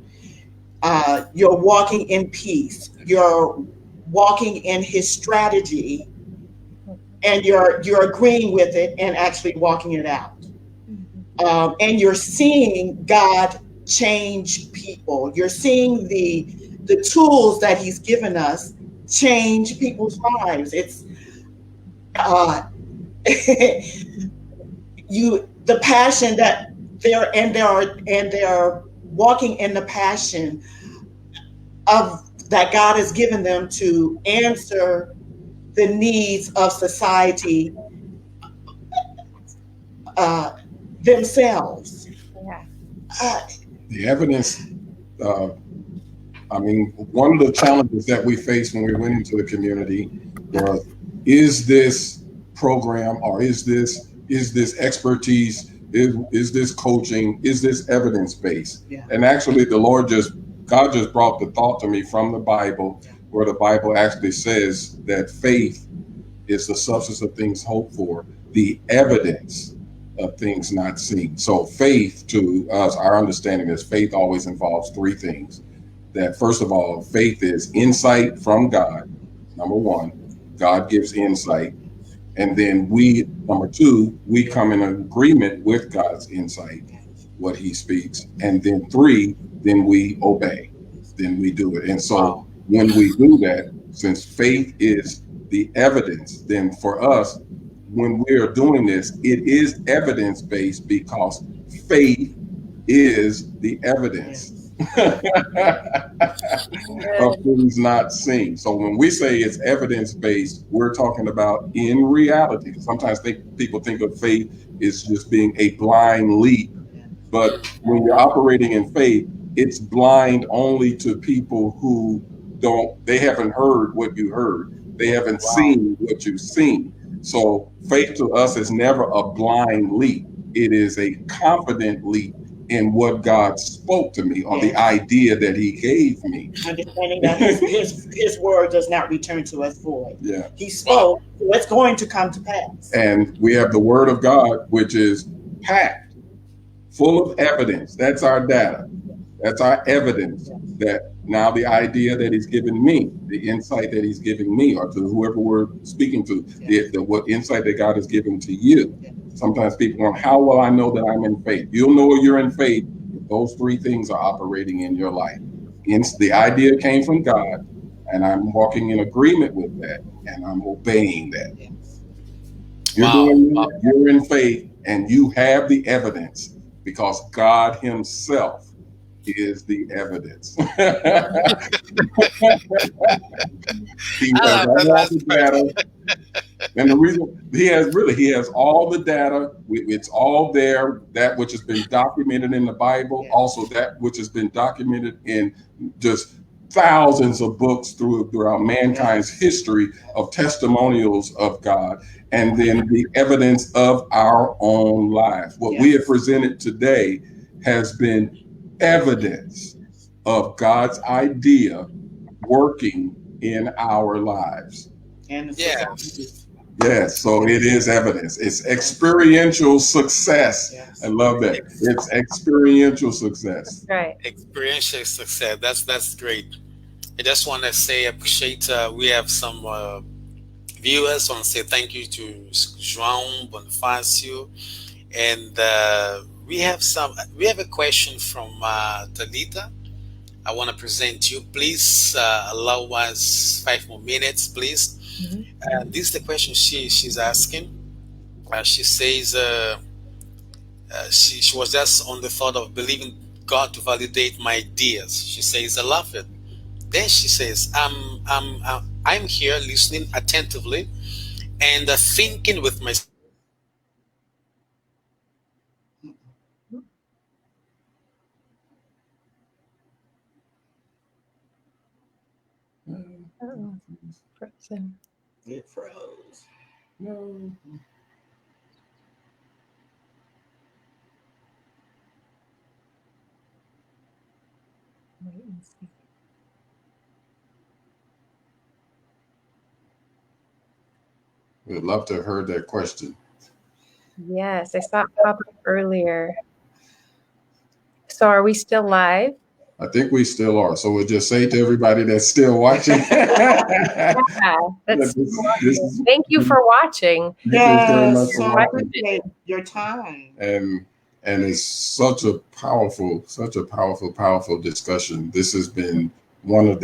You're walking in peace. You're walking in his strategy, and you're agreeing with it and actually walking it out. And you're seeing God change people. You're seeing the tools that he's given us change people's lives. It's the passion that they're walking in the passion of that God has given them to answer the needs of society themselves. Yeah. The evidence, I mean, one of the challenges that we faced when we went into the community was, is this program, or is this expertise, is this coaching, is this evidence-based? Yeah. And actually God just brought the thought to me from the Bible, where the Bible actually says that faith is the substance of things hoped for, the evidence of things not seen. So faith, to us, our understanding is faith always involves three things. That first of all, faith is insight from God. Number one, God gives insight. And then number two, we come in agreement with God's insight, what he speaks. And then three, then we obey, then we do it. And so when we do that, since faith is the evidence, then for us, when we are doing this, it is evidence-based, because faith is the evidence of things not seen. So when we say it's evidence-based, we're talking about in reality. Sometimes people think of faith as just being a blind leap, but when you're operating in faith, it's blind only to people who they haven't heard what you heard. They haven't seen what you've seen. So faith to us is never a blind leap. It is a confident leap in what God spoke to me, or the idea that he gave me. Understanding that his word does not return to us void. Yeah. He spoke, so it's going to come to pass. And we have the word of God, which is packed, full of evidence. That's our data. That's our evidence that now the idea that he's given me, the insight that he's giving me, or to whoever we're speaking to, what insight that God has given to you. Sometimes people want, how will I know that I'm in faith? You'll know you're in faith if those three things are operating in your life. The idea came from God, and I'm walking in agreement with that, and I'm obeying that. You're doing that, you're in faith, and you have the evidence, because God himself is the evidence. He has all the data. And the reason he has all the data, it's all there, that which has been documented in the Bible, also that which has been documented in just thousands of books throughout mankind's history of testimonials of God, and then the evidence of our own lives. What we have presented today has been evidence of God's idea working in our lives. And yes, so it is evidence. It's experiential success. Yes. I love that. It's experiential success. Right. Experiential success. That's great. I just want to say, appreciate. We have some viewers. I want to say thank you to João Bonifacio, and we have a question from Talita. I want to present to you. Please allow us 5 more minutes, please. Mm-hmm. This is the question she's asking. She says she was just on the thought of believing God to validate my ideas. She says, I love it. Then she says, I'm here listening attentively and thinking with myself. It froze. No. We'd love to have heard that question. Yes, I saw it pop up earlier. So are we still live? I think we still are. So we'll just say to everybody that's still watching. Yeah, that's thank you for watching. Yes, so I appreciate your time. And it's such a powerful discussion. This has been one of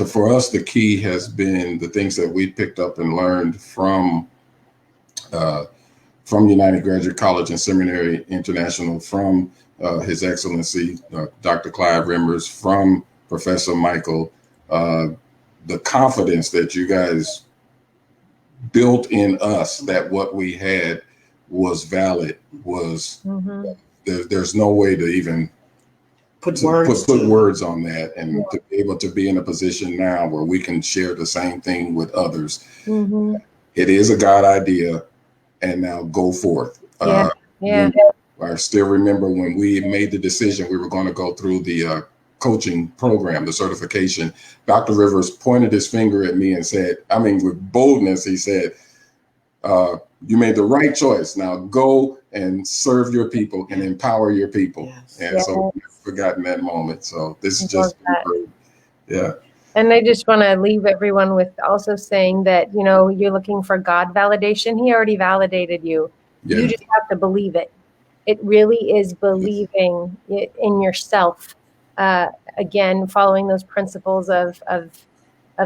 for us, the key has been the things that we picked up and learned from United Graduate College and Seminary International, from His Excellency, Dr. Clive Remmers, from Professor Michael, the confidence that you guys built in us that what we had was valid, was there's no way to even put words on that, and to be able to be in a position now where we can share the same thing with others. It is a God idea, and now go forth. I still remember when we made the decision we were going to go through the coaching program, the certification. Dr. Rivers pointed his finger at me and said, I mean, with boldness, he said, you made the right choice. Now go and serve your people and empower your people. And so I've forgotten that moment. So this is just great. Yeah. And I just want to leave everyone with also saying that, you know, you're looking for God validation. He already validated you. You just have to believe it. It really is believing it in yourself. Again, following those principles of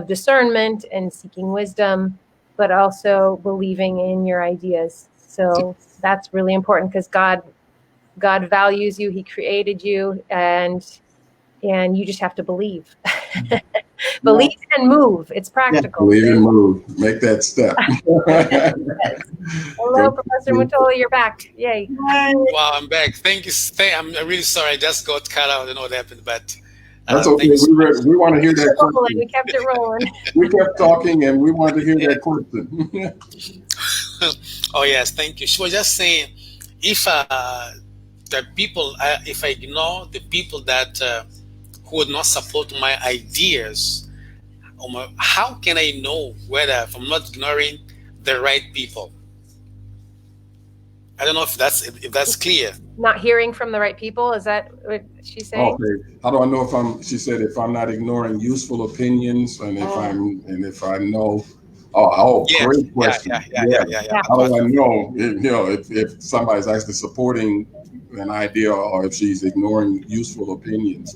discernment and seeking wisdom, but also believing in your ideas. So that's really important, because God values you. He created you, and you just have to believe. Believe and move. It's practical. Believe and move. Make that step. Hello, Professor Mutola. You're back. Yay. Wow, I'm back. Thank you. I'm really sorry. I just got cut out. I don't know what happened, but that's okay. We want to hear that question. We kept it rolling. We kept talking, and we wanted to hear that question. Oh yes, thank you. She was just saying, if the people, if I ignore the people that who would not support my ideas, how can I know whether if I'm not ignoring the right people? I don't know if that's clear. Not hearing from the right people, is that what she's saying? Okay. How do I know she said if I'm not ignoring useful opinions, and if I know. Great question. How do I know if somebody's actually supporting an idea or if she's ignoring useful opinions?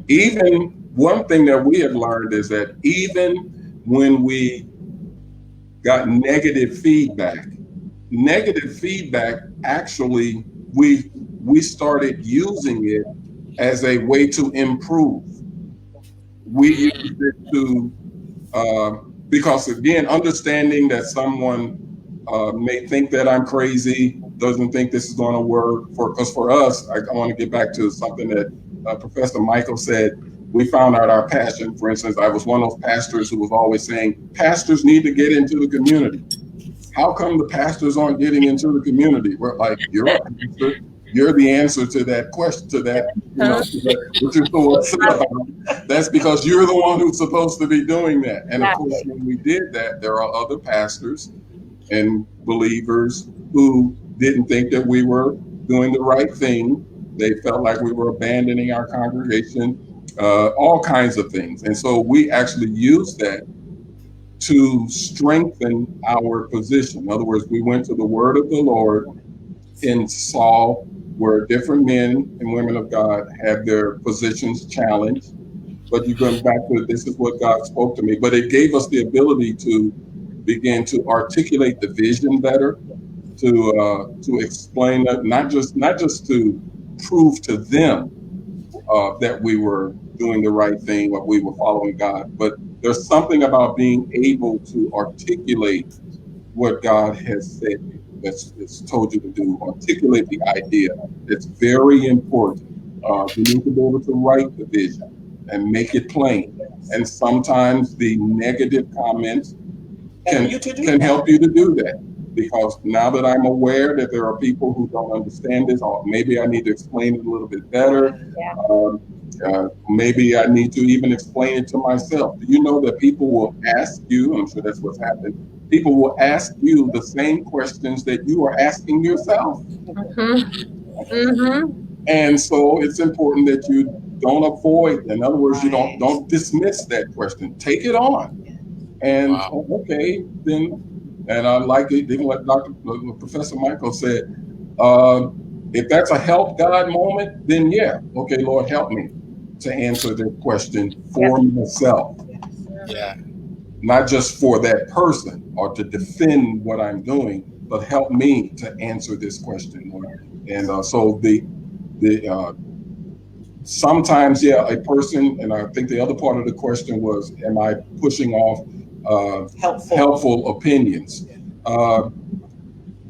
Even one thing that we have learned is that even when we got negative feedback, actually we started using it as a way to improve. We used it to because again, understanding that someone may think that I'm crazy, doesn't think this is going to work. Because for us, I want to get back to something that Professor Michael said. We found out our passion. For instance, I was one of those pastors who was always saying, pastors need to get into the community. How come the pastors aren't getting into the community? We're like, you're a pastor. You're the answer to that question, to that, what you're so upset about. That's because you're the one who's supposed to be doing that. And of course, when we did that, there are other pastors and believers who didn't think that we were doing the right thing. They felt like we were abandoning our congregation, all kinds of things. And so we actually used that to strengthen our position. In other words, we went to the word of the Lord and saw where different men and women of God had their positions challenged. But you go back to, this is what God spoke to me. But it gave us the ability to begin to articulate the vision better, to explain that, not just to prove to them that we were doing the right thing, or we were following God, but there's something about being able to articulate what God has said, that's told you to do, articulate the idea. It's very important. You need to be able to write the vision and make it plain. And sometimes the negative comments can help you to do that. Because now that I'm aware that there are people who don't understand this, or maybe I need to explain it a little bit better. Maybe I need to even explain it to myself. Do you know that people will ask you, I'm sure that's what's happened, people will ask you the same questions that you are asking yourself. And so it's important that you don't avoid. In other words, you don't dismiss that question. Take it on. And okay, then, and I like it, even like Professor Michael said, if that's a help God moment, then yeah, okay, Lord, help me to answer this question for myself. Yeah. Not just for that person or to defend what I'm doing, but help me to answer this question, Lord. And so the sometimes, a person, and I think the other part of the question was, am I pushing off helpful opinions?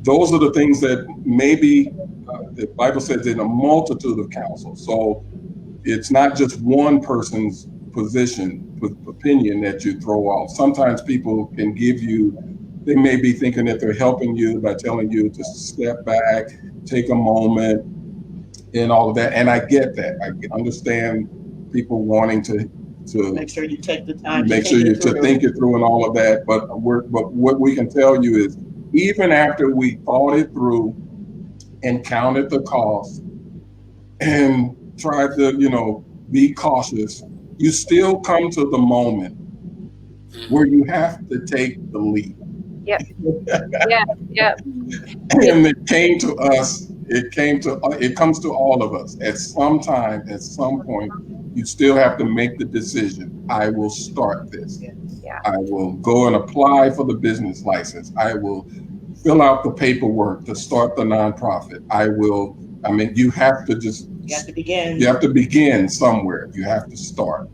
Those are the things that maybe the Bible says in a multitude of counsel. So it's not just one person's opinion that you throw off. Sometimes people can give you, they may be thinking that they're helping you by telling you to step back, take a moment, and all of that. And I get that. I understand people wanting to make sure you take the time, make sure you to think it through and all of that. But what we can tell you is, even after we thought it through and counted the cost and tried to, be cautious, you still come to the moment where you have to take the leap. Yep. And it came to us. It comes to all of us at some time, at some point. You still have to make the decision. I will start this. I will go and apply for the business license. I will fill out the paperwork to start the nonprofit. You have to begin. You have to begin somewhere. You have to start.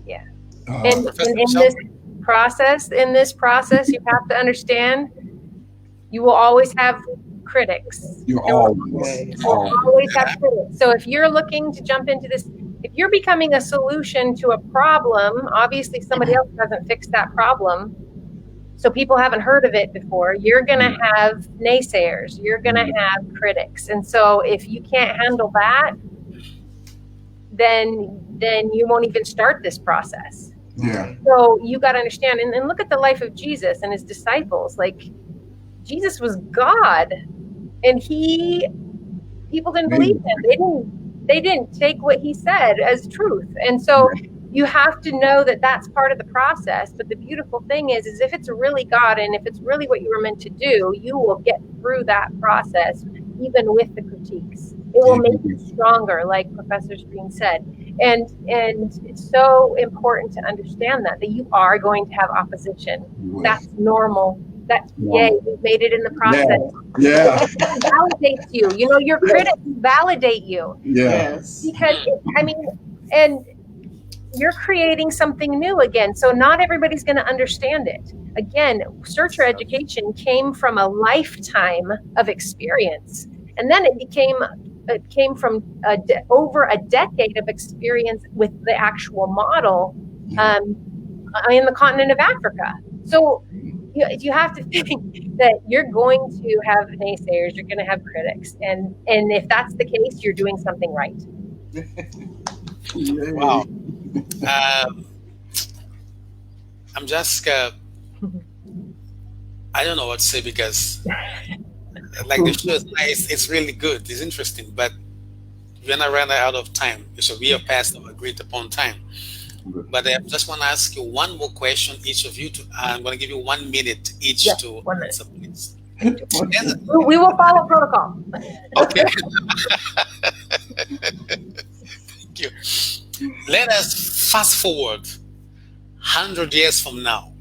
Yeah. And in this process, you have to understand, you will always have critics. You always have critics. So if you're looking to jump into this, if you're becoming a solution to a problem, obviously somebody else hasn't fixed that problem. So people haven't heard of it before. You're going to have naysayers. You're going to have critics. And so if you can't handle that, then you won't even start this process. Yeah. So you got to understand, and look at the life of Jesus and his disciples. Like, Jesus was God, and people didn't believe him. They didn't take what he said as truth. And so you have to know that that's part of the process. But the beautiful thing is if it's really God, and if it's really what you were meant to do, you will get through that process, even with the critiques. It will make you stronger, like Professor Green said. And it's so important to understand that you are going to have opposition. That's normal. That's yay, we've made it in the process. Yeah. It validates you. Your critics validate you. Yes. Because and you're creating something new again. So not everybody's going to understand it. Again, searcher education came from a lifetime of experience. And then it came from over a decade of experience with the actual model in the continent of Africa. So you have to think that you're going to have naysayers, you're going to have critics. And if that's the case, you're doing something right. Wow. I'm just, I don't know what to say, because like the show is nice, it's really good, it's interesting, but we're not running out of time. So we are past our agreed upon time. But I just want to ask you one more question, each of you. I'm going to give you 1 minute each to answer, please. We will follow protocol. Okay. Thank you. Let us fast forward 100 years from now,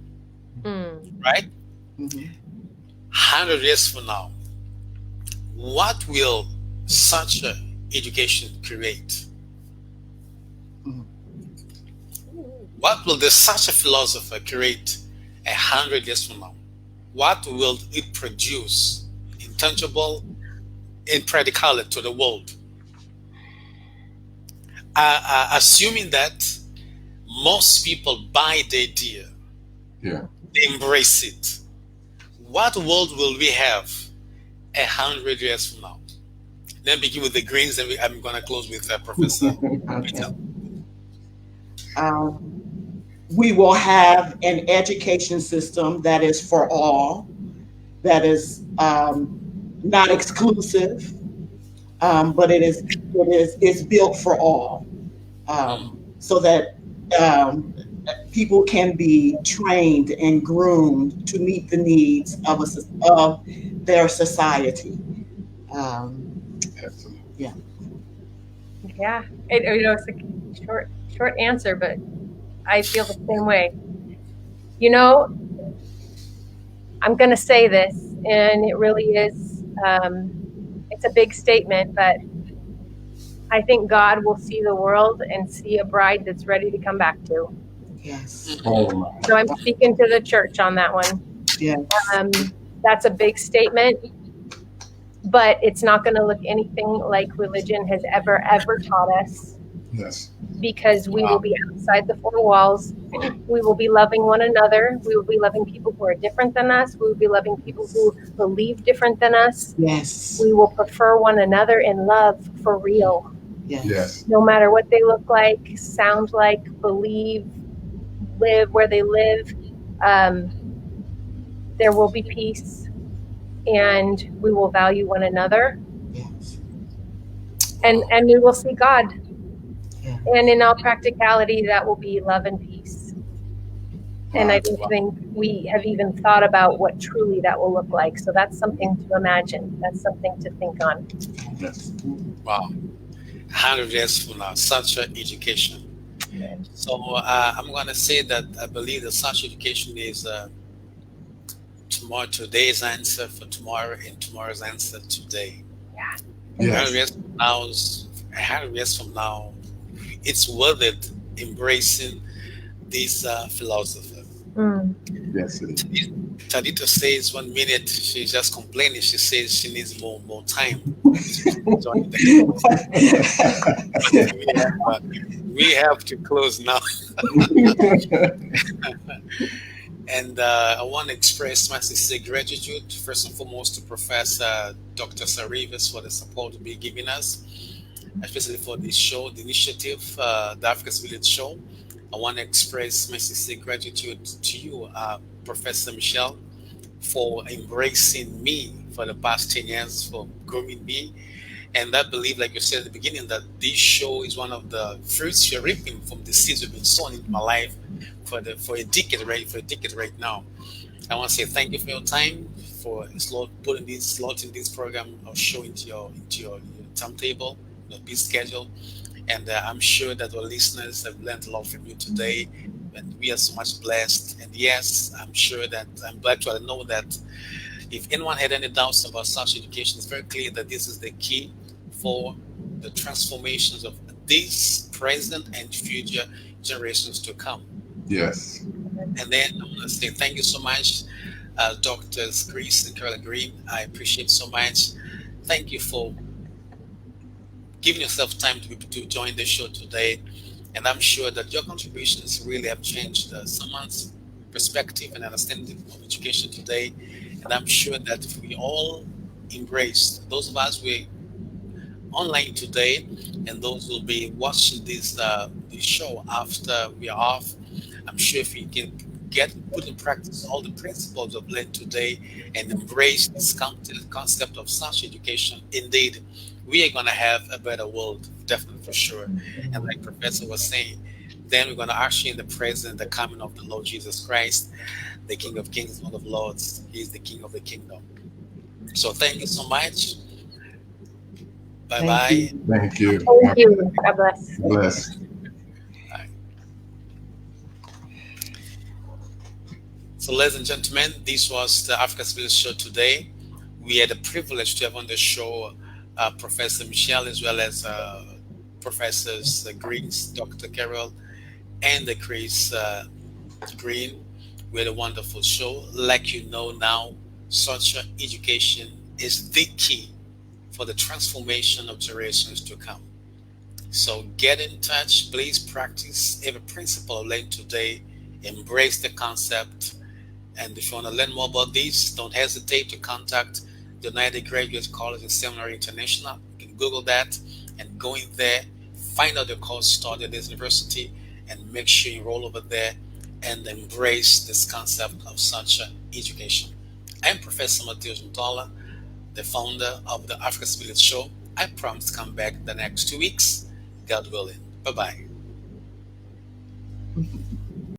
right? 100 years from now, what will such an education create? What will such a philosopher create 100 years from now? What will it produce, intangible, impractical to the world? Assuming that most people buy the idea, they embrace it, what world will we have 100 years from now? Then begin with the Greens, and I'm going to close with Professor. We will have an education system that is for all, that is not exclusive, but it's built for all. so that people can be trained and groomed to meet the needs of their society. Absolutely. Yeah. Yeah, it's a short answer, but I feel the same way. You know, I'm going to say this, and it really is. It's a big statement, but I think God will see the world and see a bride that's ready to come back to. Yes. Oh my. So I'm speaking to the church on that one. Yes. That's a big statement, but it's not going to look anything like religion has ever taught us, Yes. because we will be outside the four walls. We will be loving one another. We will be loving people who are different than us. We will be loving people who believe different than us. Yes. We will prefer one another in love for real. Yes. Yes. No matter what they look like, sound like, believe, live where they live, there will be peace, and we will value one another, Yes. and we will see God. Yeah. And in all practicality, that will be love and peace. And I don't think we have even thought about what truly that will look like. So that's something to imagine. That's something to think on. Yes. Wow. 100 years from now, such an education. So I'm going to say that I believe that such education is today's answer for tomorrow and tomorrow's answer today. Yeah. 100 years from now, 100 years from now, it's worth it embracing this philosophy. Yes, it is. Tadita says 1 minute she's just complaining. She says she needs more time. We have to close now. And I want to express my sincere gratitude, first and foremost, to Professor Dr. Sarivas for the support to be giving us, especially for this show, the initiative, the Africa's Village Show. I want to express my sincere gratitude to you, Professor Michelle, for embracing me for the past 10 years, for grooming me. And I believe, like you said at the beginning, that this show is one of the fruits you're reaping from the seeds you've been sowing into my life for a decade, right now. I want to say thank you for your time, for putting this slot in this program or show into your timetable, your busy schedule. And I'm sure that our listeners have learned a lot from you today, and we are so much blessed. And yes, I'm glad to know that if anyone had any doubts about such education, it's very clear that this is the key for the transformations of this present and future generations to come. Yes. And then I want to say thank you so much, Doctors Chris and Carol Green. I appreciate so much. Thank you for giving yourself time to join the show today. And I'm sure that your contributions really have changed someone's perspective and understanding of education today. And I'm sure that if we all embrace, those of us who are online today and those who will be watching this show after we are off, I'm sure if we can put in practice all the principles of learned today and embrace this concept of such education, indeed, we are going to have a better world, definitely for sure. And like Professor was saying, then we're going to usher in the present, the coming of the Lord Jesus Christ, the King of Kings, Lord of Lords. He is the King of the Kingdom. So thank you so much. Bye-bye. Thank you. Thank you. God bless. Bless. So, ladies and gentlemen, this was the Africa's Village show today. We had the privilege to have on the show Professor Michelle, as well as Professors Greens, Dr. Carol, and the Chris Green. We had a wonderful show. Like you know now, such education is the key for the transformation of generations to come. So get in touch. Please practice every principle learned today. Embrace the concept. And if you want to learn more about this, don't hesitate to contact the United Graduate College and Seminary International. You can Google that and go in there, find out the course started at this university, and make sure you enroll over there and embrace this concept of such education. I'm Professor Mateus Mutola, the founder of the Africa's Village Show. I promise to come back the next 2 weeks, God willing. Bye-bye.